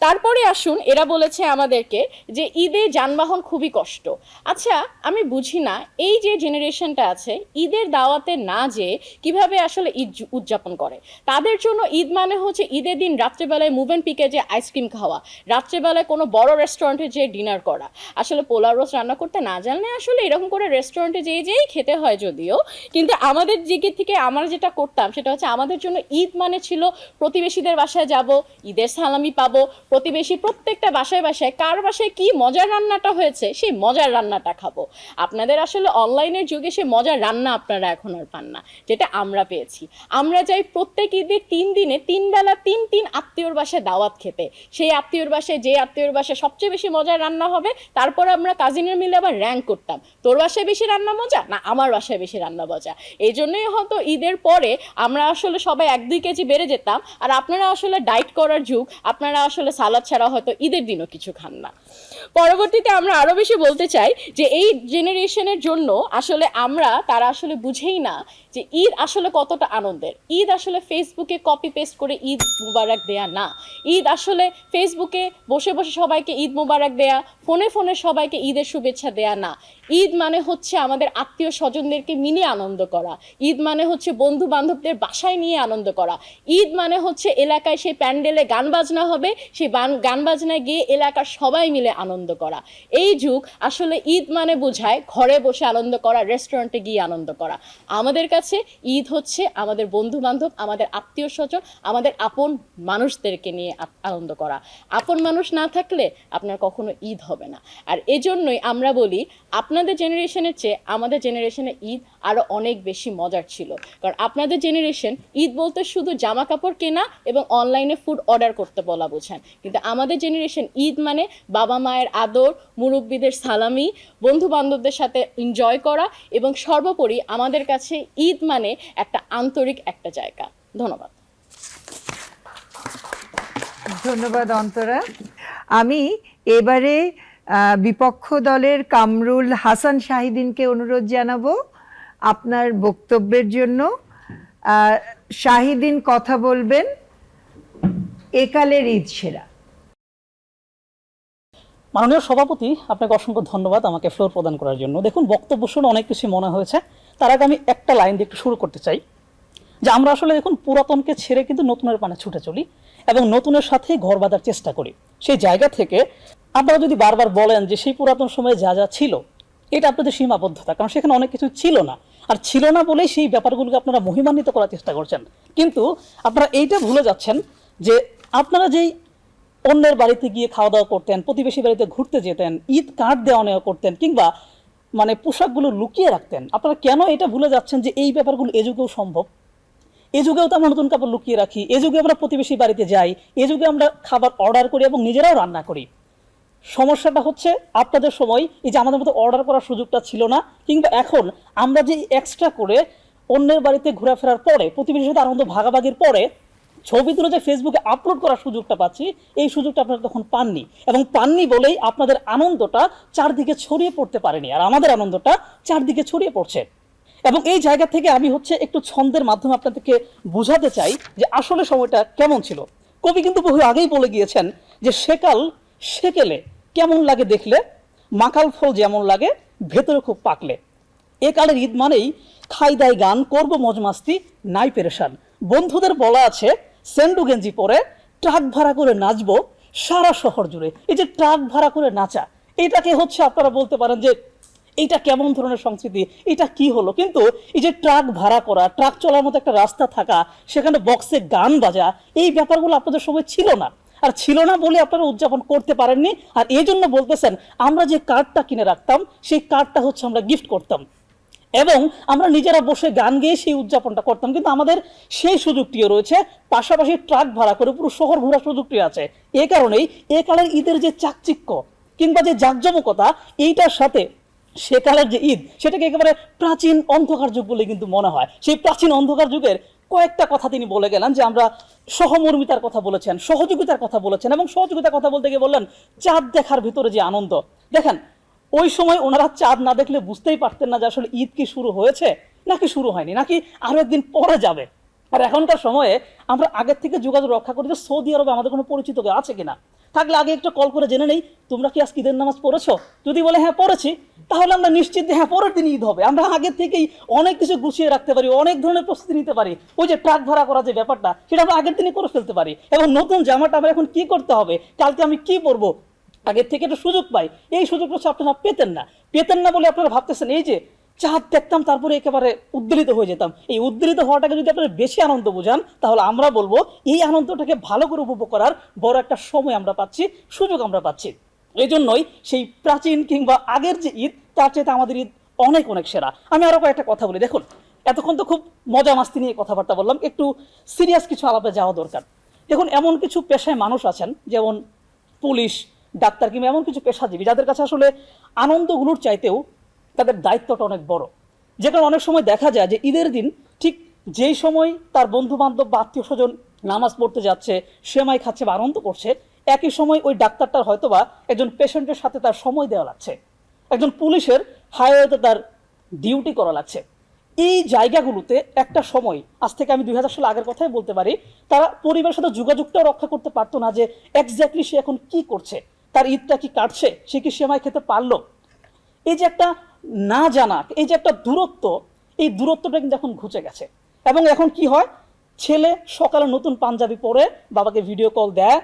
তারপরে আসুন, এরা বলেছে আমাদেরকে যে ঈদে যানবাহন খুবই কষ্ট। আচ্ছা, আমি বুঝি না এই যে জেনারেশনটা আছে ঈদের দাওয়াতে না যেয়ে কিভাবে আসলে ঈদ উদযাপন করে। তাদের জন্য ঈদ মানে হচ্ছে ঈদের দিন রাত্রেবেলায় মুভ অ্যান্ড পিকে যে আইসক্রিম খাওয়া, রাত্রেবেলায় কোনো বড় রেস্টুরেন্টে যেয়ে ডিনার করা। আসলে পোলাও রোস্ট রান্না করতে না জানলে আসলে এরকম করে রেস্টুরেন্টে যেয়েই খেতে হয় যদিও, কিন্তু আমাদের দিকে থেকে আমরা যেটা করতাম সেটা হচ্ছে আমাদের জন্য ঈদ মানে ছিল প্রতিবেশীদের বাসায় যাব, ঈদের সালামি পাবো, প্রতিবেশী প্রত্যেকটা বাসায় বাসায় কার বাসায় কি মজার রান্নাটা হয়েছে সেই মজার রান্নাটা খাবো। আপনাদের আসলে অনলাইনের যুগে সে মজার রান্না আপনারা এখন আর পান না, যেটা আমরা পেয়েছি। আমরা যাই প্রত্যেক ঈদের 3 দিনে 3 বেলা 3 আত্মীয়র বাসায় দাওয়াত খেতে। সেই আত্মীয়র বাসায় যে আত্মীয়র বাসায় সবচেয়ে বেশি মজার রান্না হবে, তারপর আমরা কাজিনের মিলে আবার র্যাঙ্ক করতাম, তোর বাসায় বেশি রান্না মজা না আমার বাসায় বেশি রান্না মজা। এই জন্যই হয়তো ঈদের পরে আমরা আসলে সবাই 1-2 কেজি বেড়ে যেতাম, আর আপনারা আসলে ডায়েট করার যুগ, আপনারা আসলে সালাদ ছাড়া হয়তো ঈদের দিনও কিছু খান না। পরবর্তীতে আমরা আরো বেশি বলতে চাই যে এই জেনারেশনের জন্য আসলে তারা আসলে বুঝেই না যে ঈদ আসলে কতটা আনন্দের। ঈদ আসলে ফেসবুকে কপি পেস্ট করে ঈদ মুবারক দেয়া না। ঈদ আসলে ফেসবুকে বসে বসে সবাইকে ঈদ মুবারক দেয়া, ফোনে ফোনে সবাইকে ঈদের শুভেচ্ছা দেয়া না। ঈদ মানে হচ্ছে আমাদের আত্মীয় স্বজনদেরকে মিলে আনন্দ করা। ঈদ মানে হচ্ছে বন্ধু বান্ধবদের বাসায় নিয়ে আনন্দ করা। ঈদ মানে হচ্ছে এলাকায় সেই প্যান্ডেলে গান বাজনা হবে, সেই গান বাজনায় গিয়ে এলাকার সবাই মিলে আনন্দ করা। এই যুগ আসলে ঈদ মানে বোঝায় ঘরে বসে আনন্দ করা, রেস্টুরেন্টে গিয়ে আনন্দ করা। আমাদের কাছে ঈদ হচ্ছে আমাদের বন্ধু বান্ধব, আমাদের আত্মীয় স্বজন, আমাদের আপন মানুষদেরকে নিয়ে আনন্দ করা। আপন মানুষ না থাকলে আপনার কখনো ঈদ হবে না। আর এজন্যই আমরা বলি আপনাদের জেনারেশনের চেয়ে আমাদের জেনারেশনের ঈদ আরো অনেক বেশি মজার ছিল। কারণ আপনাদের জেনারেশন ঈদ বলতে শুধু জামা কাপড় কেনা এবং অনলাইনে ফুড অর্ডার করতে বলা বোঝেন, কিন্তু আমাদের জেনারেশন ঈদ মানে বাবা মায়ের আদর, মুরব্বীদের সালামি, বন্ধু বান্ধবদের সাথে এনজয় করা, এবং সর্বোপরি আমাদের কাছে ঈদ মানে একটা আন্তরিক একটা জায়গা। ধন্যবাদ। ধন্যবাদ অন্তরা। আমি এবারে বিপক্ষ দলের কামরুল হাসান শাহিদিনকে অনুরোধ জানাবো আপনার বক্তব্যের জন্য। শাহিদিন কথা বলবেন একালের ঈদ সেরা। মাননীয় সভাপতি, আপনাকে অসংখ্য ধন্যবাদ আমাকে ফ্লোর প্রদান করার জন্য। দেখুন, বক্তব্য শুনে অনেক কিছু মনে হয়েছে। তার আগে আমি একটা লাইন দিয়ে একটু শুরু করতে চাই যে আমরা আসলে দেখুন পুরাতনকে ছেড়ে কিন্তু নতুনের পানে ছুটে চলি এবং নতুনের সাথে ঘর বাঁধার চেষ্টা করি। সেই জায়গা থেকে আপনারা যদি বারবার বলেন যে সেই পুরাতন সময়ে যা যা ছিল, এটা আপনাদের সীমাবদ্ধতা, কারণ সেখানে অনেক কিছু ছিল না, আর ছিল না বলেই সেই ব্যাপারগুলোকে আপনারা মহিমান্বিত করার চেষ্টা করছেন। কিন্তু আপনারা এইটা ভুলে যাচ্ছেন যে আপনারা যেই অন্যের বাড়িতে গিয়ে খাওয়া দাওয়া করতেন, প্রতিবেশী বাড়িতে ঘুরতে যেতেন, ঈদ কার্ড দেওয়া নেওয়া করতেন, কিংবা মানে পোশাকগুলো লুকিয়ে রাখতেন। আপনারা কেন এটা ভুলে যাচ্ছেন যে এই ব্যাপারগুলো এ যুগেও সম্ভব? এ যুগেও তো আমরা নতুন কাপড় লুকিয়ে রাখি, এ যুগে আমরা প্রতিবেশী বাড়িতে যাই, এ যুগে আমরা খাবার অর্ডার করি এবং নিজেরাও রান্না করি। সমস্যাটা হচ্ছে আপনাদের সময় এই যে আমাদের মতো অর্ডার করার সুযোগটা ছিল না, কিংবা এখন আমরা যে এক্সট্রা করে অন্যের বাড়িতে ঘোরাফেরার পরে, প্রতিবেশীর সাথে আনন্দ ভাগাভাগির পরে ছবি তুলে যে ফেসবুকে আপলোড করার সুযোগটা পাচ্ছি, এই সুযোগটা আপনারা তখন পাননি, এবং পাননি বলেই আপনাদের আনন্দটা চারদিকে ছড়িয়ে পড়তে পারেনি, আর আমাদের আনন্দটা চারদিকে ছড়িয়ে পড়ছে। এবং এই জায়গা থেকে আমি হচ্ছে একটু ছন্দের মাধ্যমে আপনাদেরকে বোঝাতে চাই যে আসলে সময়টা কেমন ছিল। কবি কিন্তু বহু আগেই বলে গিয়েছেন যে সেকাল সেকেলে কেমন লাগে দেখলে, মাকাল ফল যেমন লাগে ভেতরে খুব পাকলে। এ কালের ঈদ মানেই খাই দাই গান, করবো মজ মাস্তি, নাই পেরেশান। বন্ধুদের বলা আছে সেন্ডু গেঞ্জি পরে ট্রাক ভাড়া করে নাচবো সারা শহর জুড়ে। এই যে ট্রাক ভাড়া করে নাচা, এটাকে হচ্ছে আপনারা বলতে পারেন যে এটা কেমন ধরনের সংস্কৃতি, এটা কি হলো। কিন্তু এই যে ট্রাক ভাড়া করা, ট্রাক চলার মতো একটা রাস্তা থাকা, সেখানে বক্সে গান বাজা, এই ব্যাপারগুলো আপনাদের সময় ছিল না, আর ছিল না বলে আপনারা উদযাপন করতে পারেননি। আর এই জন্য বলতেছেন আমরা যে কার্ডটা কিনে রাখতাম, সেই কার্ডটা হচ্ছে আমরা গিফট করতাম এবং আমরা নিজেরা বসে গান গেয়ে সেই উদযাপনটা করতাম। কিন্তু আমাদের সেই সুযোগটিও রয়েছে, পাশাপাশি ট্রাক ভাড়া করে পুরো শহর ঘোরার সুযোগটি আছে। এ কারণেই এ কালের ঈদের যে চাকচিক্য কিংবা যে জাঁকজমকতা, এইটার সাথে সেকালের যে ঈদ, সেটাকে একেবারে প্রাচীন অন্ধকার যুগ বলে কিন্তু মনে হয়। সেই প্রাচীন অন্ধকার যুগের কয়েকটা কথা তিনি বলে গেলেন, যে আমরা সহমর্মিতার কথা বলেছেন, সহযোগিতার কথা বলেছেন, এবং সহযোগিতার কথা বলতে গিয়ে বললেন চাঁদ দেখার ভিতরে যে আনন্দ। দেখেন, ওই সময় ওনারা চাঁদ না দেখলে বুঝতেই পারতেন না যে আসলে ঈদ কি শুরু হয়েছে নাকি শুরু হয়নি, নাকি আরো একদিন পরে যাবে। আর এখনকার সময়ে আমরা আগের থেকে যোগাযোগ রক্ষা করি যে সৌদি আরবে আমাদের কোনো পরিচিত কেউ আছে কিনা, থাকলে আগে একটু কল করে জেনে নেই তোমরা কি আজকে ঈদের নামাজ পড়েছো। যদি বলে হ্যাঁ পড়েছি, তাহলে আমরা নিশ্চিত যে হ্যাঁ পরের দিন ঈদ হবে। আমরা আগের থেকেই অনেক কিছু গুছিয়ে রাখতে পারি, অনেক ধরনের প্রস্তুতি নিতে পারি। ওই যে ট্রাক ভাড়া করা যে ব্যাপারটা, সেটা আমরা আগের দিনই করে ফেলতে পারি। এবং নতুন জামাটা আমরা এখন কি করতে হবে, কালকে আমি কি পরবো, আগের থেকে একটা সুযোগ পাই। এই সুযোগটা হচ্ছে আপনারা পেতেন না বলে আপনারা ভাবতেছেন এই যে চাঁদ দেখতাম তারপরে একেবারে উদ্বেলিত হয়ে যেতাম। এই উদ্বেলিত হওয়াটাকে যদি আপনারা বেশি আনন্দ বোঝান, তাহলে আমরা বলবো এই আনন্দটাকে ভালো করে উপভোগ করার বড় একটা সময় আমরা পাচ্ছি, সুযোগ আমরা পাচ্ছি। এই জন্যই সেই প্রাচীন কিংবা আগের যে ঈদ, তার চাইতে আমাদের ঈদ অনেক অনেক সেরা। আমি আরো কয়েকটা কথা বলি। দেখুন, এতক্ষণ তো খুব মজা মাস্তি নিয়ে কথাবার্তা বললাম, একটু সিরিয়াস কিছু আলাপে যাওয়া দরকার। দেখুন, এমন কিছু পেশায় মানুষ আছেন, যেমন পুলিশ, ডাক্তার, কিংবা এমন কিছু পেশাজীবী যাদের কাছে আসলে আনন্দগুলোর চাইতেও তাদের দায়িত্বটা অনেক বড়। যে কারণে অনেক সময় দেখা যায় যে ঈদের দিন ঠিক যেই সময় তার বন্ধু বান্ধব বা আত্মীয় স্বজন নামাজ পড়তে যাচ্ছে, সেমাই খাচ্ছে বা আনন্দ করছে, একই সময় ওই ডাক্তারটার হয়তোবা একজন পেশেন্টের সাথে তার সময় দেওয়া লাগছে, একজন পুলিশের হাইওয়েতে তার ডিউটি করা লাগছে। এই জায়গাগুলোতে একটা সময়, আজ থেকে আমি 2000 সাল আগের কথাই বলতে পারি, তারা পরিবারের সাথে যোগাযোগটাও রক্ষা করতে পারতো না যে এক্স্যাক্টলি সে এখন কি করছে, তার ঈদটা কি কাটছে, সে কি সেমাই খেতে পারলো। এই যে একটা না জানা, এই যে একটা দূরত্ব, এই দূরত্বটা কিন্তু এখন ঘুচে গেছে। এবং এখন কি হয়, ছেলে সকালে নতুন পাঞ্জাবি পরে বাবাকে ভিডিও কল দেয়,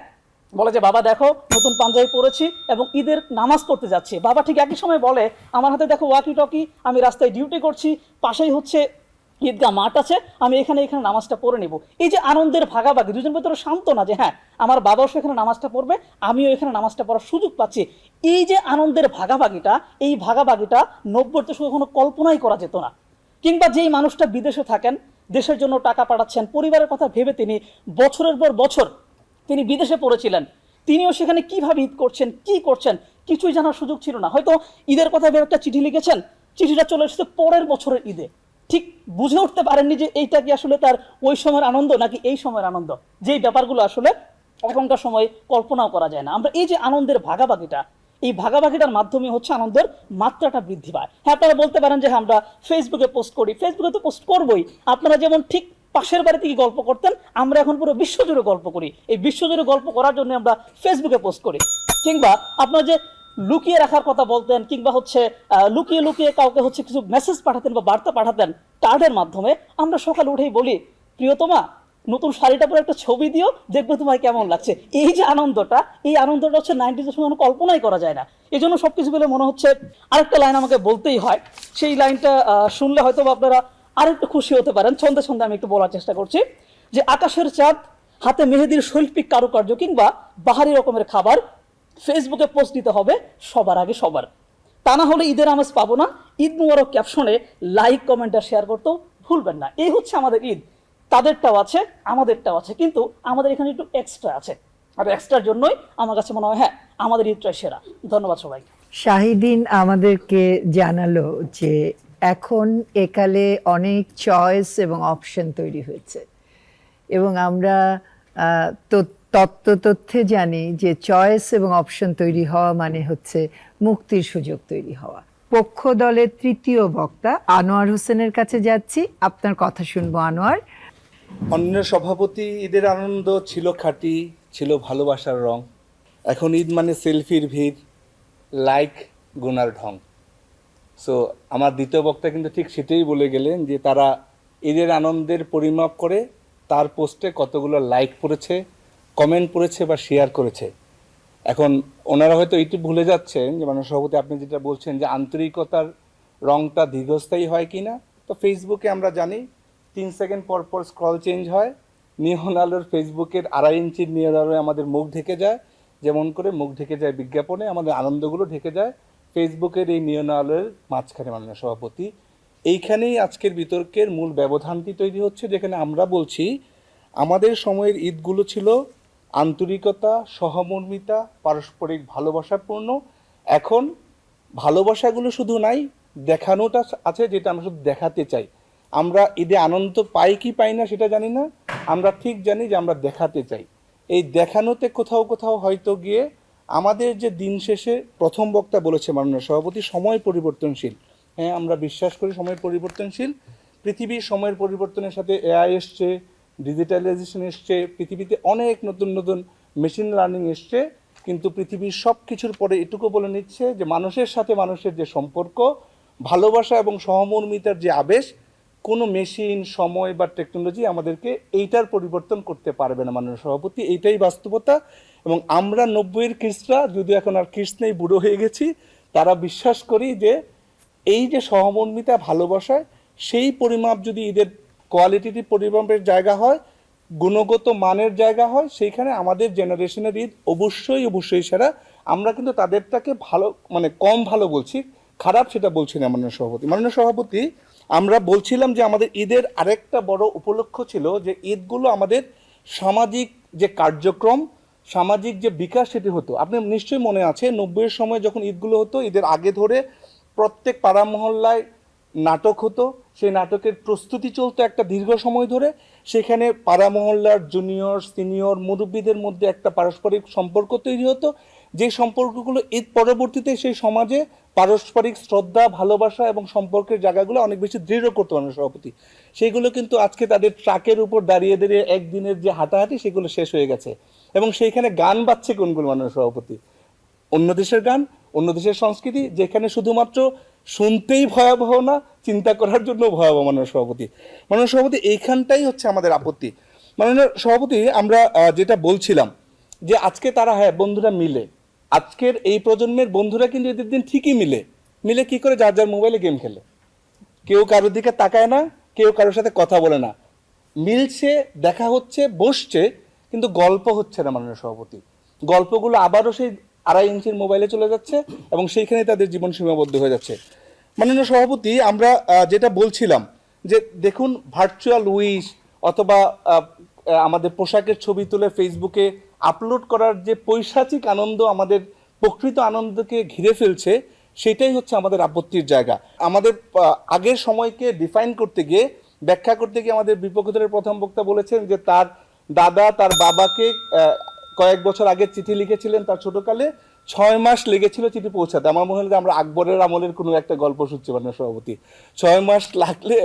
বলে যে বাবা দেখো নতুন পাঞ্জাবি পরেছি এবং ঈদের নামাজ পড়তে যাচ্ছি। বাবা ঠিক একই সময় বলে আমার হাতে দেখো ওয়াকি টকি, আমি রাস্তায় ডিউটি করছি, পাশেই হচ্ছে ঈদগাহ মাঠ আছে, আমি এখানে নামাজটা পড়ে নিব। এই যে আনন্দের ভাগাভাগি, দুজন ভিতরে শান্ত না যে হ্যাঁ আমার বাবাও সেখানে নামাজটা পড়বে, আমিও এখানে নামাজটা পড়ার সুযোগ পাচ্ছি। এই যে আনন্দের ভাগাভাগিটা, এই ভাগাভাগিটা 90-র দশকে কোনো কল্পনাই করা যেত না। কিংবা যেই মানুষটা বিদেশে থাকেন, দেশের জন্য টাকা পাঠাচ্ছেন, পরিবারের কথা ভেবে তিনি বছরের পর বছর তিনি বিদেশে পড়েছিলেন, তিনিও সেখানে কিভাবে ঈদ করছেন, কি করছেন, কিছুই জানার সুযোগ ছিল না। হয়তো ঈদের কথা ভেবে একটা চিঠি লিখেছেন, চিঠিটা চলে এসেছে পরের বছরের ঈদে, ঠিক বুঝে উঠতে পারেননি যে এইটা কি আসলে তার ওই সময়ের আনন্দ নাকি এই সময়ের আনন্দ, যেই ব্যাপারগুলো আসলে এখনকার সময় কল্পনাও করা যায় না। আমরা এই যে আনন্দের ভাগাভাগিটা, এই ভাগাভাগিটার মাধ্যমে হচ্ছে আনন্দের মাত্রাটা বৃদ্ধি পায়। হ্যাঁ, আপনারা বলতে পারেন যে আমরা ফেসবুকে পোস্ট করি, ফেসবুকে তো পোস্ট করবোই। আপনারা যেমন ঠিক পাশের বাড়িতে কি গল্প করতেন, আমরা এখন পুরো বিশ্বজুড়ে গল্প করি। এই বিশ্বজুড়ে গল্প করার জন্য আমরা ফেসবুকে পোস্ট করি। কিংবা আপনারা যে লুকিয়ে রাখার কথা বলতেন, কিংবা হচ্ছে লুকিয়ে লুকিয়ে কাউকে হচ্ছে কিছু মেসেজ পাঠাতেন বা বার্তা পাঠাতেন কার্ডের মাধ্যমে, আমরা সকালে উঠেই বলি প্রিয়তমা নতুন শাড়িটা পরে একটা ছবি দিও, দেখবে তোমায় কেমন লাগছে। এই যে আনন্দটা, এই আনন্দটা হচ্ছে 90s সময় কল্পনাই করা যায় না। এই জন্য সবকিছু বলে মনে হচ্ছে আরেকটা লাইন আমাকে বলতেই হয়, সেই লাইনটা শুনলে হয়তো আপনারা আরেকটু খুশি হতে পারেন। ছন্দে ছন্দে আমি একটু বলার চেষ্টা করছি যে আকাশের চাঁদ হাতে মেহেদির শৈল্পিক কারুকার্য কিংবা বাহারি রকমের খাবার ফেসবুকে পোস্ট দিতে হবে সবার আগে সবার। তা না হলে ঈদের আমেজ পাবো না। ঈদ মুবারক ক্যাপশনে লাইক কমেন্ট আর শেয়ার করতেও ভুলবেন না। এই হচ্ছে আমাদের ঈদ, তাদেরটাও আছে আমাদেরটাও আছে, কিন্তু আমাদের এখানে একটু এক্সট্রা আছে, আর এক্সট্রার জন্যই আমার কাছে মনে হয় হ্যাঁ আমাদের ঈদটাই সেরা। ধন্যবাদ সবাইকে। শাহিদিন আমাদেরকে জানালো যে এখন একালে অনেক চয়েস এবং অপশন তৈরি হয়েছে, এবং আমরা তথ্যে জানি যে চয়েস এবং অপশন তৈরি হওয়া মানে হচ্ছে মুক্তির সুযোগ তৈরি হওয়া। পক্ষ দলের তৃতীয় বক্তা আনোয়ার হোসেনের কাছে যাচ্ছি, আপনার কথা শুনবো। আনোয়ার। অন্যের সভাপতি ঈদের আনন্দ ছিল খাঁটি, ছিল ভালোবাসার রং। এখন ঈদ মানে সেলফির ভিড়, লাইক গুনার ঢং। সো আমার দ্বিতীয় বক্তা কিন্তু ঠিক সেটাই বলে গেলেন যে তারা ঈদের আনন্দের পরিমাপ করে তার পোস্টে কতগুলো লাইক পড়েছে, কমেন্ট পড়েছে বা শেয়ার করেছে। এখন ওনারা হয়তো এইটি ভুলে যাচ্ছেন যে মাননীয় সভাপতি আপনি যেটা বলছেন যে আন্তরিকতার রংটা দীর্ঘস্থায়ী হয় কি না। তো ফেসবুকে আমরা জানি 3 সেকেন্ড পর পর স্ক্রল চেঞ্জ হয়। নিয়ন আলোর ফেসবুকের 2.5 ইঞ্চির নিয়ন আলোয় আমাদের মুখ ঢেকে যায়, যেমন করে মুখ ঢেকে যায় বিজ্ঞাপনে, আমাদের আনন্দগুলো ঢেকে যায় ফেসবুকের এই নিয়ন আলোর মাঝখানে। মাননীয় সভাপতি, এইখানেই আজকের বিতর্কের মূল ব্যবধানটি তৈরি হচ্ছে, যেখানে আমরা বলছি আমাদের সময়ের ঈদগুলো ছিল আন্তরিকতা, সহমর্মিতা, পারস্পরিক ভালোবাসাপূর্ণ। এখন ভালোবাসাগুলো শুধু নাই, দেখানোটা আছে, যেটা আমরা শুধু দেখাতে চাই। আমরা ঈদে আনন্দ পাই কি পাই না সেটা জানি না, আমরা ঠিক জানি যে আমরা দেখাতে চাই। এই দেখানোতে কোথাও কোথাও হয়তো গিয়ে আমাদের যে দিন শেষে প্রথম বক্তা বলেছে মাননীয় সভাপতি সময় পরিবর্তনশীল। হ্যাঁ, আমরা বিশ্বাস করি সময় পরিবর্তনশীল। পৃথিবীর সময়ের পরিবর্তনের সাথে এআই এসছে, ডিজিটালাইজেশন এসছে, পৃথিবীতে অনেক নতুন নতুন মেশিন লার্নিং এসছে, কিন্তু পৃথিবীর সব কিছুর পরে এটুকু বলে নিচ্ছে যে মানুষের সাথে মানুষের যে সম্পর্ক, ভালোবাসা এবং সহমর্মিতার যে আবেশ, কোনো মেশিন, সময় বা টেকনোলজি আমাদেরকে এইটার পরিবর্তন করতে পারবে না মাননীয় সভাপতি। এইটাই বাস্তবতা। এবং আমরা 90-এর খ্রিস্টরা, যদিও এখন আর খ্রিস্ট নেই, বুড়ো হয়ে গেছি, তারা বিশ্বাস করি যে এই যে সহমর্মিতা, ভালোবাসায় সেই পরিমাপ যদি ঈদের কোয়ালিটির পরিমাপের জায়গা হয়, গুণগত মানের জায়গা হয়, সেইখানে আমাদের জেনারেশনের ঈদ অবশ্যই সেরা। আমরা কিন্তু তাদেরটাকে ভালো মানে কম ভালো বলছি, খারাপ সেটা বলছি না মাননীয় সভাপতি। মাননীয় সভাপতি, আমরা বলছিলাম যে আমাদের ঈদের আরেকটা বড় উপলক্ষ ছিল যে ঈদগুলো আমাদের সামাজিক যে কার্যক্রম, সামাজিক যে বিকাশ সেটি হতো। আপনি নিশ্চয়ই মনে আছে 90-এর সময় যখন ঈদগুলো হতো, ঈদের আগে ধরে প্রত্যেক পাড়া মহল্লায় নাটক হতো, সেই নাটকের প্রস্তুতি চলতো একটা দীর্ঘ সময় ধরে। সেখানে পাড়া মহল্লার জুনিয়র, সিনিয়র, মুরব্বীদের মধ্যে একটা পারস্পরিক সম্পর্ক তৈরি হতো, যে সম্পর্কগুলো ঈদ পরবর্তীতে সেই সমাজে পারস্পরিক শ্রদ্ধা, ভালোবাসা এবং সম্পর্কের জায়গাগুলো অনেক বেশি দৃঢ় করতো মাননীয় সভাপতি। সেইগুলো কিন্তু আজকে তাদের ট্রাকের উপর দাঁড়িয়ে দাঁড়িয়ে একদিনের যে হাঁটাহাঁটি, সেগুলো শেষ হয়ে গেছে। এবং সেইখানে গান বাজছে কোনগুলো মাননীয় সভাপতি? অন্য দেশের গান, অন্য দেশের সংস্কৃতি, যেখানে শুধুমাত্র শুনতেই ভয়াবহ না, চিন্তা করার জন্য ভয়াবহ মাননীয় সভাপতি। মাননীয় সভাপতি, এইখানটাই হচ্ছে আমাদের আপত্তি। মাননীয় সভাপতি, আমরা যেটা বলছিলাম যে আজকে তারা, হ্যাঁ বন্ধুরা মিলে, আজকের এই প্রজন্মের বন্ধুরা কিন্তু এদের দিন ঠিকই মিলে কি করে? যার যার মোবাইলে গেম খেলে, কেউ কারোর দিকে তাকায় না, কেউ কারোর সাথে কথা বলে না, মিলছে, দেখা হচ্ছে, বসছে, কিন্তু গল্প হচ্ছে না মাননীয় সভাপতি। গল্পগুলো আবারও সেই 2.5 ইঞ্চির মোবাইলে চলে যাচ্ছে এবং সেইখানে তাদের জীবন সীমাবদ্ধ হয়ে যাচ্ছে। মাননীয় সভাপতি, আমরা যেটা বলছিলাম যে দেখুন, ভার্চুয়াল উইশ অথবা আমাদের পোশাকের ছবি তুলে ফেসবুকে আপলোড করার যে পৈশাচিক আনন্দ আমাদের প্রকৃত আনন্দকে ঘিরে ফেলছে, সেটাই হচ্ছে আমাদের আপত্তির জায়গা। আমাদের আগের সময়কে ডিফাইন করতে গিয়ে, ব্যাখ্যা করতে গিয়ে আমাদের বিপক্ষের প্রথম বক্তা বলেছেন যে তার দাদা তার বাবাকে কয়েক বছর আগে চিঠি লিখেছিলেন, তার ছোটকালে 6 মাস লেগেছিল চিঠি পৌঁছাতে। আমার মনে হয় যে আমরা আকবরের আমলের কোনো একটা গল্প শুনছি মাননীয় সভাপতি। 6 মাস লাগলে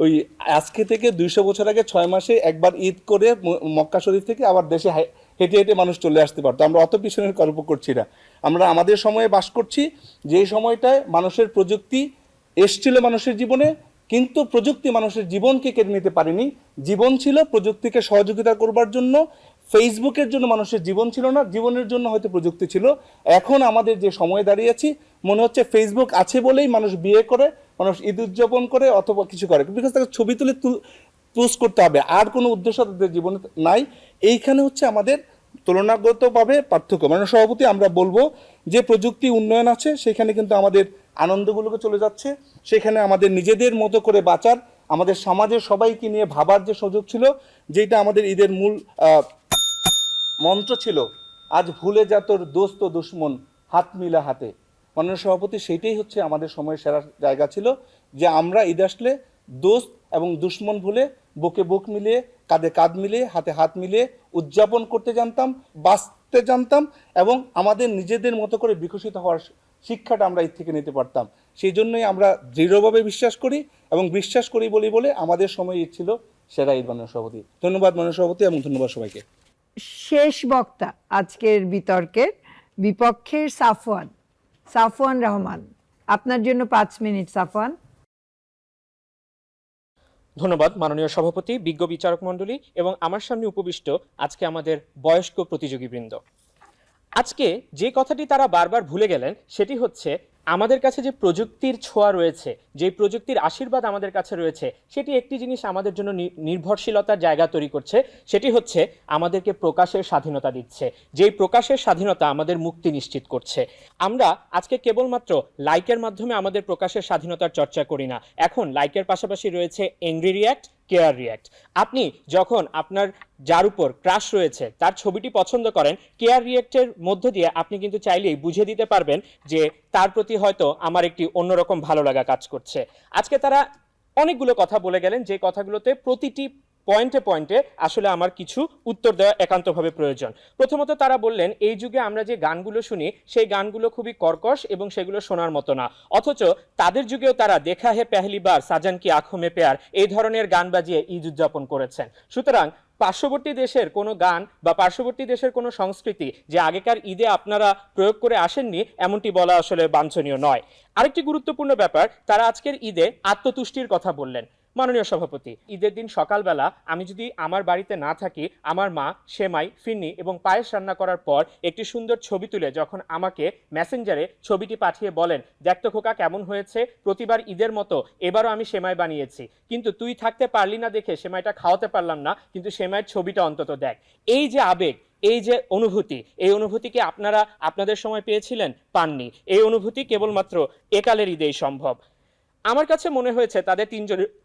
ওই আজকে থেকে 200 বছর আগে 6 মাসে একবার ঈদ করে মক্কা শরীফ থেকে আবার দেশে হেঁটে হেঁটে মানুষ চলে আসতে পারতো। আমরা অত পিছনের গল্প করছি না, আমরা আমাদের সময়ে বাস করছি, যে সময়টায় মানুষের প্রযুক্তি এসছিল মানুষের জীবনে, কিন্তু প্রযুক্তি মানুষের জীবনকে কেড়ে নিতে পারেনি। জীবন ছিল প্রযুক্তিকে সহযোগিতা করবার জন্য, ফেসবুকের জন্য মানুষের জীবন ছিল না, জীবনের জন্য হয়তো প্রযুক্তি ছিল। এখন আমাদের যে সময় দাঁড়িয়েছি, মনে হচ্ছে ফেসবুক আছে বলেই মানুষ বিয়ে করে, মানুষ ঈদ উদযাপন করে অথবা কিছু করে, বিকজ তাকে ছবি এক্সপোজ করতে হবে, আর কোনো উদ্দেশ্য তাদের জীবনে নাই। এইখানে হচ্ছে আমাদের তুলনাগতভাবে পার্থক্য। মাননীয় সভাপতি, আমরা বলবো যে প্রযুক্তি উন্নয়ন আছে, সেখানে কিন্তু আমাদের আনন্দগুলোকে চলে যাচ্ছে, সেখানে আমাদের নিজেদের মতো করে বাঁচার, আমাদের সমাজের সবাইকে নিয়ে ভাবার যে সুযোগ ছিল, যেটা আমাদের ঈদের মূল মন্ত্র ছিল, আজ ভুলে যা তোর দোস্ত দুশ্মন, হাত মিলা হাতে। মাননীয় সভাপতি, সেইটাই হচ্ছে আমাদের সময়ের সেরা জায়গা ছিল, যে আমরা ঈদ আসলে দোস্ত এবং দুশ্মন ভুলে বুকে বুক মিলিয়ে, কাঁধে কাঁধ মিলিয়ে, হাতে হাত মিলিয়ে উদযাপন করতে জানতাম, বাঁচতে জানতাম, এবং আমাদের নিজেদের মতো করে বিকশিত হওয়ার শিক্ষাটা আমরা ঈদ থেকে নিতে পারতাম। সেই জন্যই আমরা দৃঢ়ভাবে বিশ্বাস করি, এবং বিশ্বাস করি বলে আমাদের সময় ঈদ ছিল সেরা ঈদ। মাননীয় সভাপতি, ধন্যবাদ মাননীয় সভাপতি, এবং ধন্যবাদ সবাইকে। শেষ বক্তা আজকের বিতর্কের বিপক্ষের সাফওয়ান রহমান, আপনার জন্য 5 মিনিট। সাফওয়ান। ধন্যবাদ মাননীয় সভাপতি, বিজ্ঞ বিচারক মণ্ডলী এবং আমার সামনে উপবিষ্ট আজকে আমাদের বয়স্ক প্রতিযোগীবৃন্দ। আজকে যে কথাটি তারা বারবার ভুলে গেলেন সেটি হচ্ছে আমাদের কাছে যে প্রযুক্তির ছোঁয়া রয়েছে, যে প্রযুক্তির আশীর্বাদ আমাদের কাছে রয়েছে, সেটি একটি জিনিস আমাদের জন্য নির্ভরশীলতার জায়গা তৈরি করছে, সেটি হচ্ছে আমাদেরকে প্রকাশের স্বাধীনতা দিচ্ছে। যেই প্রকাশের স্বাধীনতা আমাদের মুক্তি নিশ্চিত করছে। আমরা আজকে কেবলমাত্র লাইকের মাধ্যমে আমাদের প্রকাশের স্বাধীনতার চর্চা করি না, এখন লাইকের পাশাপাশি রয়েছে এংরি রিয়্যাক্ট, কেয়ার রিয়্যাক্ট। আপনি যখন আপনার যার উপর ক্রাশ রয়েছে তার ছবিটি পছন্দ করেন, কেয়ার রিয়্যাক্টের মধ্য দিয়ে আপনি কিন্তু চাইলেই বুঝে দিতে পারবেন যে তার প্রতি হয়তো আমার একটি অন্যরকম ভালো লাগা কাজ করছে। আজকে তারা অনেকগুলো কথা বলে গেলেন, যে কথাগুলোতে প্রতিটি পয়েন্টে পয়েন্টে আসলে আমার কিছু উত্তর দেওয়া একান্তভাবে প্রয়োজন। প্রথমত তারা বললেন এই যুগে আমরা যে গানগুলো শুনি সেই গানগুলো খুবই কর্কশ এবং সেগুলো শোনার মতো না, অথচ তাদের যুগেও তারা দেখা হে পেহলি বার, সাজান কি আঁখো মে প্যার, এই ধরনের গান বাজিয়ে ঈদ উদযাপন করেছেন। সুতরাং পার্শ্ববর্তী দেশের কোনো গান বা পার্শ্ববর্তী দেশের কোনো সংস্কৃতি যে আগেকার ঈদে আপনারা প্রয়োগ করে আসেননি, এমনটি বলা আসলে বাঞ্ছনীয় নয়। আরেকটি গুরুত্বপূর্ণ ব্যাপার, তারা আজকের ঈদে আত্মতুষ্টির কথা বললেন। মাননীয় সভাপতি, ঈদের দিন সকালবেলা আমি যদি আমার বাড়িতে না থাকি, আমার মা সেমাই, ফিরনি এবং পায়েস রান্না করার পর একটি সুন্দর ছবি তুলে যখন আমাকে মেসেঞ্জারে ছবিটি পাঠিয়ে বলেন, দেখ তো খোকা কেমন হয়েছে, প্রতিবার ঈদের মতো এবারও আমি সেমাই বানিয়েছি, কিন্তু তুই থাকতে পারলি না দেখে সেমাইটা খাওয়াতে পারলাম না, কিন্তু সেমাইয়ের ছবিটা অন্তত দেখ। এই যে আবেগ, এই যে অনুভূতি, এই অনুভূতি কি আপনারা আপনাদের সময় পেয়েছিলেন? পাননি। এই অনুভূতি কেবলমাত্র একালের ঈদেই সম্ভব। আমার কাছে মনে হয়েছে তাদের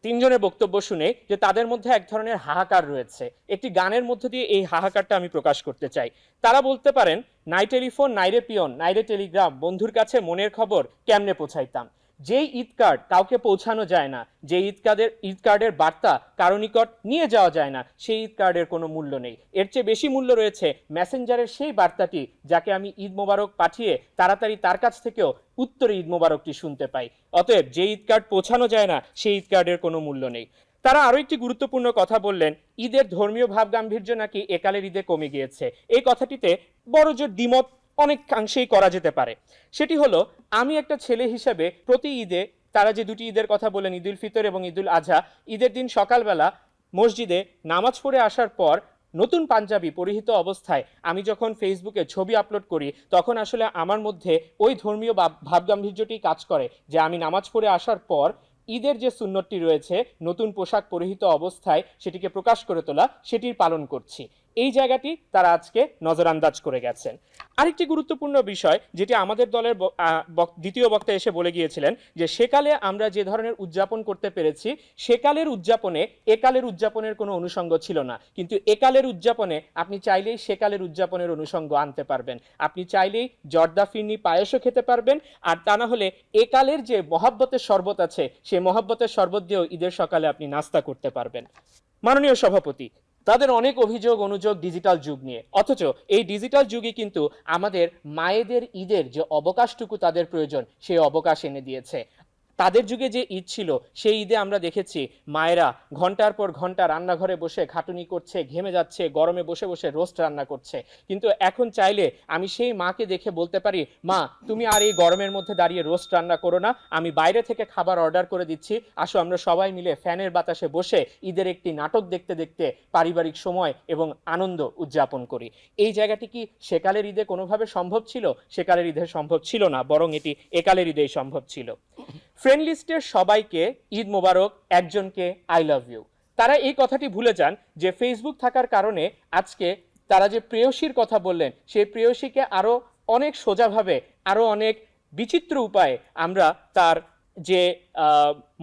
তিনজনের বক্তব্য শুনে যে তাদের মধ্যে এক ধরনের হাহাকার রয়েছে। একটি গানের মধ্য দিয়ে এই হাহাকারটা আমি প্রকাশ করতে চাই। তারা বলতে পারেন, নাই টেলিফোন, নাইরে পিয়ন, নাইরে টেলিগ্রাম, বন্ধুর কাছে মনের খবর কেমনে পৌঁছাইতাম। যেই ঈদ কার্ড কাউকে পৌঁছানো যায় না, যে ঈদ কার্ডের বার্তা কারো নিকট নিয়ে যাওয়া যায় না, সেই ঈদ কার্ডের কোনো মূল্য নেই। এর চেয়ে বেশি মূল্য রয়েছে মেসেঞ্জারের সেই বার্তাটি, যাকে আমি ঈদ মোবারক পাঠিয়ে তাড়াতাড়ি তার কাছ থেকেও উত্তরে ঈদ মোবারকটি শুনতে পাই। অতএব যে ঈদ কার্ড পৌঁছানো যায় না, সেই ঈদ কার্ডের কোনো মূল্য নেই। তারা আরো একটি গুরুত্বপূর্ণ কথা বললেন, ঈদের ধর্মীয় ভাব গাম্ভীর্য নাকি একালের ঈদে কমে গিয়েছে। এই কথাটিতে বড়জোর দ্বিমত অনেকাংশেই করা যেতে পারে। সেটি হলো, আমি একটা ছেলে হিসেবে প্রতি ঈদে, তারা যে দুটি ঈদের কথা বলেন, ঈদ উল ফিতর এবং ঈদ উল আজহা, ঈদের দিন সকালবেলা মসজিদে নামাজ পড়ে আসার পর নতুন পাঞ্জাবি পরিহিত অবস্থায় আমি যখন ফেসবুকে ছবি আপলোড করি, তখন আসলে আমার মধ্যে ওই ধর্মীয় ভাবগাম্ভীর্যটি কাজ করে যে আমি নামাজ পড়ে আসার পর ঈদের যে সুন্নতটি রয়েছে, নতুন পোশাক পরিহিত অবস্থায় সেটিকে প্রকাশ করে তোলা, সেটির পালন করছি। এই জায়গাটি তারা আজকে নজরান্দাজ করে গেছেন। আরেকটি গুরুত্বপূর্ণ বিষয় যেটি আমাদের দলের দ্বিতীয় বক্তা এসে বলে গিয়েছিলেন, যে সেকালে আমরা যে ধরনের উদযাপন করতে পেরেছি, সেকালের উদযাপনে একালের উদযাপনের কোনো অনুষঙ্গ ছিল না, কিন্তু একালের উদযাপনে আপনি চাইলেই সেকালের উদযাপনের অনুষঙ্গ আনতে পারবেন। আপনি চাইলেই জর্দা ফিরনি পায়েসও খেতে পারবেন, আর তা না হলে একালের যে মহাব্বতের শরবত আছে, সেই মহাব্বতের শরবত দিয়েও ঈদের সকালে আপনি নাস্তা করতে পারবেন। মাননীয় সভাপতি, তাদের অনেক অভিযোগ অনুযোগ ডিজিটাল যুগ নিয়ে, অথচ এই ডিজিটাল যুগে কিন্তু আমাদের মায়েদের ঈদের যে অবকাশটুকু তাদের প্রয়োজন, সেই অবকাশ এনে দিয়েছে। তাদের যুগে যে ঈদ ছিল, সেই ঈদে আমরা দেখেছি মায়েরা ঘন্টার পর ঘন্টা রান্নাঘরে বসে খাটুনি করছে, ঘেমে যাচ্ছে, গরমে বসে বসে রোস্ট রান্না করছে। কিন্তু এখন চাইলে আমি সেই মাকে দেখে বলতে পারি, মা তুমি আর এই গরমের মধ্যে দাঁড়িয়ে রোস্ট রান্না করো না, আমি বাইরে থেকে খাবার অর্ডার করে দিচ্ছি, আসো আমরা সবাই মিলে ফ্যানের বাতাসে বসে ঈদের একটি নাটক দেখতে দেখতে পারিবারিক সময় এবং আনন্দ উদযাপন করি। এই জায়গাটি কি সেকালের ঈদে কোনোভাবে সম্ভব ছিল? সেকালের ঈদে সম্ভব ছিল না, বরং এটি একালের ঈদেই সম্ভব ছিল। ফ্রেন্ড লিস্টের সবাইকে ঈদ মোবারক, একজনকে আই লাভ ইউ। তারা এই কথাটি ভুলে যান যে ফেসবুক থাকার কারণে আজকে তারা যে প্রেয়সীর কথা বললেন সেই প্রেয়সীকে আরও অনেক সোজাভাবে আরও অনেক বিচিত্র উপায়ে আমরা তার যে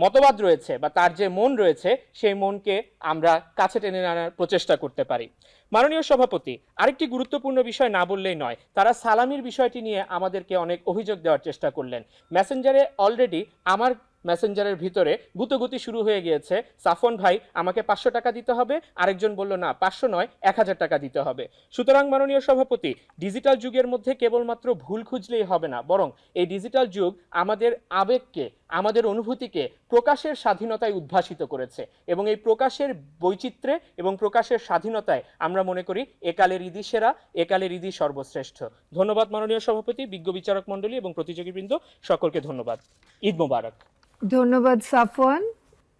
মতবাদ রয়েছে বা তার যে মন রয়েছে সেই মনকে আমরা কাছে টেনে আনার প্রচেষ্টা করতে পারি। মাননীয় সভাপতি, আরেকটি গুরুত্বপূর্ণ বিষয় না বললেই নয়, তারা সালামির বিষয়টি নিয়ে আমাদেরকে অনেক অভিযোগ দেওয়ার চেষ্টা করলেন। মেসেঞ্জারে অলরেডি আমার মেসেঞ্জারের ভিতরে গুতগুতি শুরু হয়ে গিয়েছে, সাফন ভাই আমাকে 500 টাকা দিতে হবে, আরেকজন বলল না 500 নয় 1000 টাকা দিতে হবে। সুতরাং মাননীয় সভাপতি, ডিজিটাল যুগের মধ্যে কেবলমাত্র ভুল খুঁজলেই হবে না, বরং এই ডিজিটাল যুগ আমাদের আবেগকে, আমাদের অনুভূতিকে প্রকাশের স্বাধীনতায় উদ্ভাসিত করেছে এবং এই প্রকাশের বৈচিত্র্যে এবং প্রকাশের স্বাধীনতায় আমরা মনে করি একালের ঈদই সেরা, একালের ঈদই সর্বশ্রেষ্ঠ। ধন্যবাদ মাননীয় সভাপতি, বিজ্ঞ বিচারক মণ্ডলী এবং প্রতিযোগীবৃন্দ, সকলকে ধন্যবাদ। ঈদ মোবারক। ধন্যবাদ সাফওয়ান।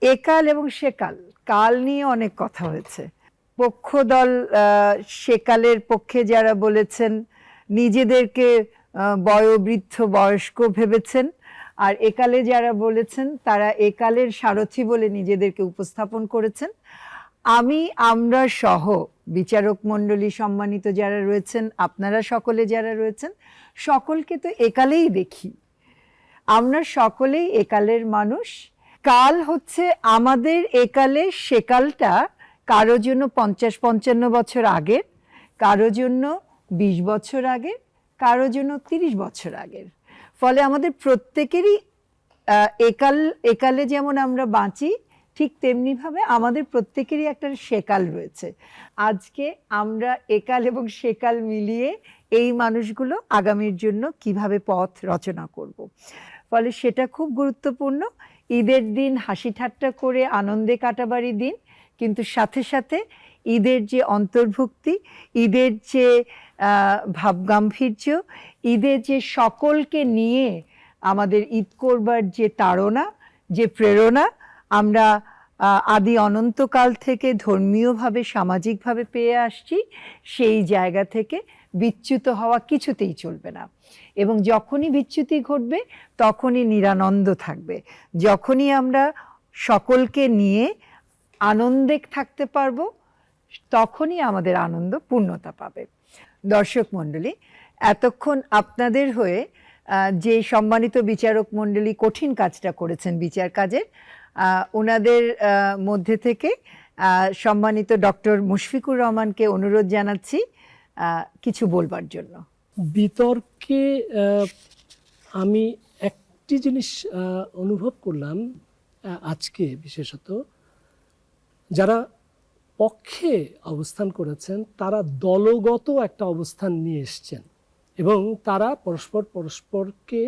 একাল এবং সেকাল, কাল নিয়ে অনেক কথা হয়েছে। পক্ষ দল সেকালের পক্ষে যারা বলেছেন নিজেদেরকে বয়োবৃদ্ধ বয়স্ক ভেবেছেন, আর একালে যারা বলেছেন তারা একালের সারথি বলে নিজেদেরকে উপস্থাপন করেছেন। আমরা সহ বিচারক মণ্ডলী সম্মানিত যারা রয়েছেন, আপনারা সকলে যারা রয়েছেন, সকলকে তো একালেই দেখি। আমরা সকলেই একালের মানুষ। কাল হচ্ছে আমাদের একালে, সেকালটা কারো জন্য 50-55 বছর আগের, কারো জন্য 20 বছর আগের, কারো জন্য 30 বছর আগের। ফলে আমাদের প্রত্যেকেরই একালে যেমন আমরা বাঁচি, ঠিক তেমনিভাবে আমাদের প্রত্যেকেরই একটা সেকাল রয়েছে। আজকে আমরা একাল এবং সেকাল মিলিয়ে এই মানুষগুলো আগামীর জন্য কিভাবে পথ রচনা করব। ফলে সেটা খুব গুরুত্বপূর্ণ। ঈদের দিন হাসি ঠাট্টা করে আনন্দে কাটাবারই দিন, কিন্তু সাথে সাথে ঈদের যে অন্তর্ভুক্তি, ঈদের যে ভাবগাম্ভীর্য, ঈদের যে সকলকে নিয়ে আমাদের ঈদ করবার যে তাড়না, যে প্রেরণা আমরা আদি অনন্তকাল থেকে ধর্মীয়ভাবে সামাজিকভাবে পেয়ে আসছি, সেই জায়গা থেকে বিচ্যুত হওয়া কিছুতেই চলবে না। এবং যখনই বিচ্যুতি ঘটবে তখনই নিরানন্দ থাকবে। যখনই আমরা সকলকে নিয়ে আনন্দে থাকতে পারবো তখনই আমাদের আনন্দ পূর্ণতা পাবে। দর্শক মণ্ডলী, এতক্ষণ আপনাদের হয়ে যে সম্মানিত বিচারক মণ্ডলী কঠিন কাজটা করেছেন বিচার কাজের, ওনাদের মধ্যে থেকে সম্মানিত ডক্টর মুশফিকুর রহমানকে অনুরোধ জানাচ্ছি কিছু বলবার জন্য। বিতর্কে আমি একটি জিনিস অনুভব করলাম আজকে, বিশেষত যারা পক্ষে অবস্থান করেছেন তারা দলগত একটা অবস্থান নিয়ে এসছেন এবং তারা পরস্পরকে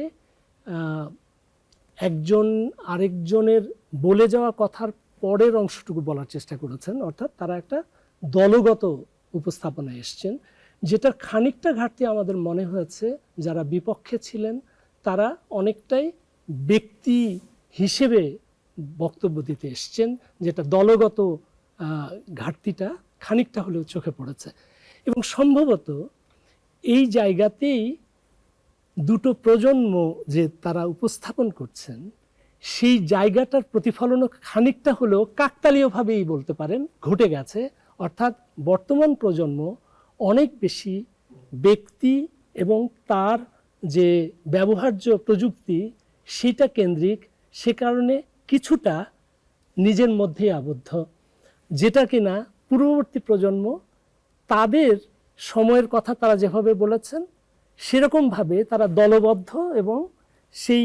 একজন আরেকজনের বলে যাওয়া কথার পরের অংশটুকু বলার চেষ্টা করেছেন, অর্থাৎ তারা একটা দলগত উপস্থাপনায় এসছেন, যেটার খানিকটা ঘাটতি আমাদের মনে হয়েছে। যারা বিপক্ষে ছিলেন তারা অনেকটাই ব্যক্তি হিসেবে বক্তব্য দিতে এসছেন, যেটা দলগত ঘাটতিটা খানিকটা হলেও চোখে পড়েছে। এবং সম্ভবত এই জায়গাতেই দুটো প্রজন্ম যে তারা উপস্থাপন করছেন সেই জায়গাটার প্রতিফলনও খানিকটা হলেও কাকতালীয়ভাবেই বলতে পারেন ঘটে গেছে। অর্থাৎ বর্তমান প্রজন্ম অনেক বেশি ব্যক্তি এবং তার যে ব্যবহার্য প্রযুক্তি সেটা কেন্দ্রিক, সে কারণে কিছুটা নিজের মধ্যেই আবদ্ধ, যেটা কিনা পূর্ববর্তী প্রজন্ম তাদের সময়ের কথা তারা যেভাবে বলেছেন সেরকমভাবে তারা দলবদ্ধ এবং সেই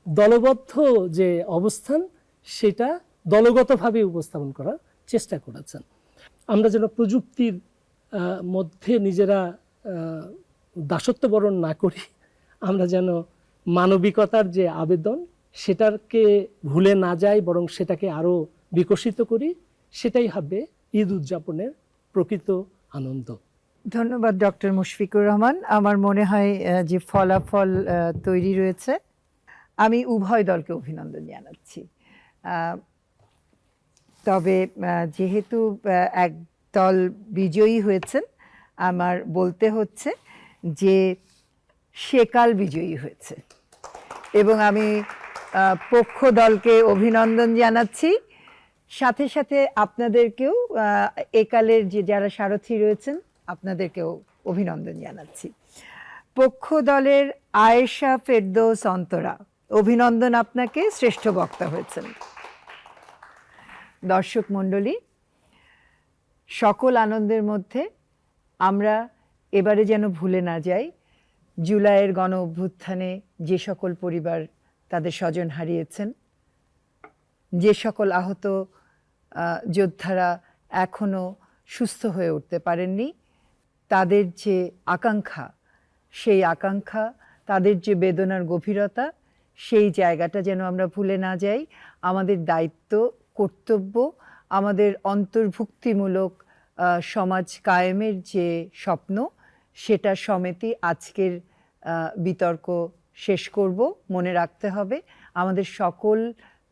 দলবদ্ধ যে অবস্থান সেটা দলগতভাবে উপস্থাপন করার চেষ্টা করেছেন। আমরা যেন প্রযুক্তির মধ্যে নিজেরা দাসত্ব বরণ না করি, আমরা যেন মানবিকতার যে আবেদন সেটাকে ভুলে না যাই, বরং সেটাকে আরও বিকশিত করি। সেটাই হবে ঈদ উদযাপনের প্রকৃত আনন্দ। ধন্যবাদ ডক্টর মুশফিকুর রহমান। আমার মনে হয় যে ফলাফল তৈরি রয়েছে, আমি উভয় দলকে অভিনন্দন জানাচ্ছি। তবে যেহেতু এক দল বিজয়ী হয়েছেন, আমার বলতে হচ্ছে যে সেকাল বিজয়ী হয়েছে এবং আমি পক্ষ দলকে অভিনন্দন জানাচ্ছি। সাথে সাথে আপনাদেরকেও একালের যে যারা সারথি রয়েছেন আপনাদেরকেও অভিনন্দন জানাচ্ছি। পক্ষ দলের আয়েশা ফেরদৌস অন্তরা, অভিনন্দন আপনাকে, শ্রেষ্ঠ বক্তা হয়েছেন। দর্শক মণ্ডলী, সকল আনন্দের মধ্যে আমরা এবারে যেন ভুলে না যাই জুলাইয়ের গণ অভ্যুত্থানে যে সকল পরিবার তাদের স্বজন হারিয়েছেন, যে সকল আহত যোদ্ধারা এখনও সুস্থ হয়ে উঠতে পারেননি, তাদের যে আকাঙ্ক্ষা, সেই আকাঙ্ক্ষা, তাদের যে বেদনার গভীরতা, সেই জায়গাটা যেন আমরা ভুলে না যাই। আমাদের দায়িত্ব, কর্তব্য, আমাদের অন্তর্ভুক্তিমূলক সমাজ কায়েমের যে স্বপ্ন, সেটা সমেতই আজকের বিতর্ক শেষ করব। মনে রাখতে হবে আমাদের সকল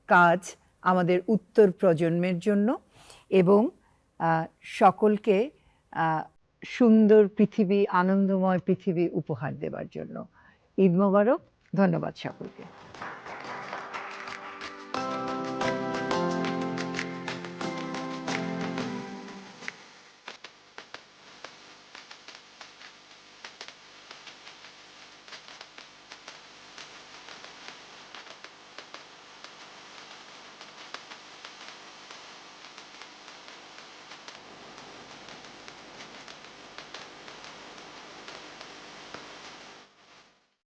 কাজ আমাদের উত্তর প্রজন্মের জন্য এবং সকলকে সুন্দর পৃথিবী, আনন্দময় পৃথিবী উপহার দেওয়ার জন্য। ঈদ মোবারক। ধন্যবাদ সকলকে।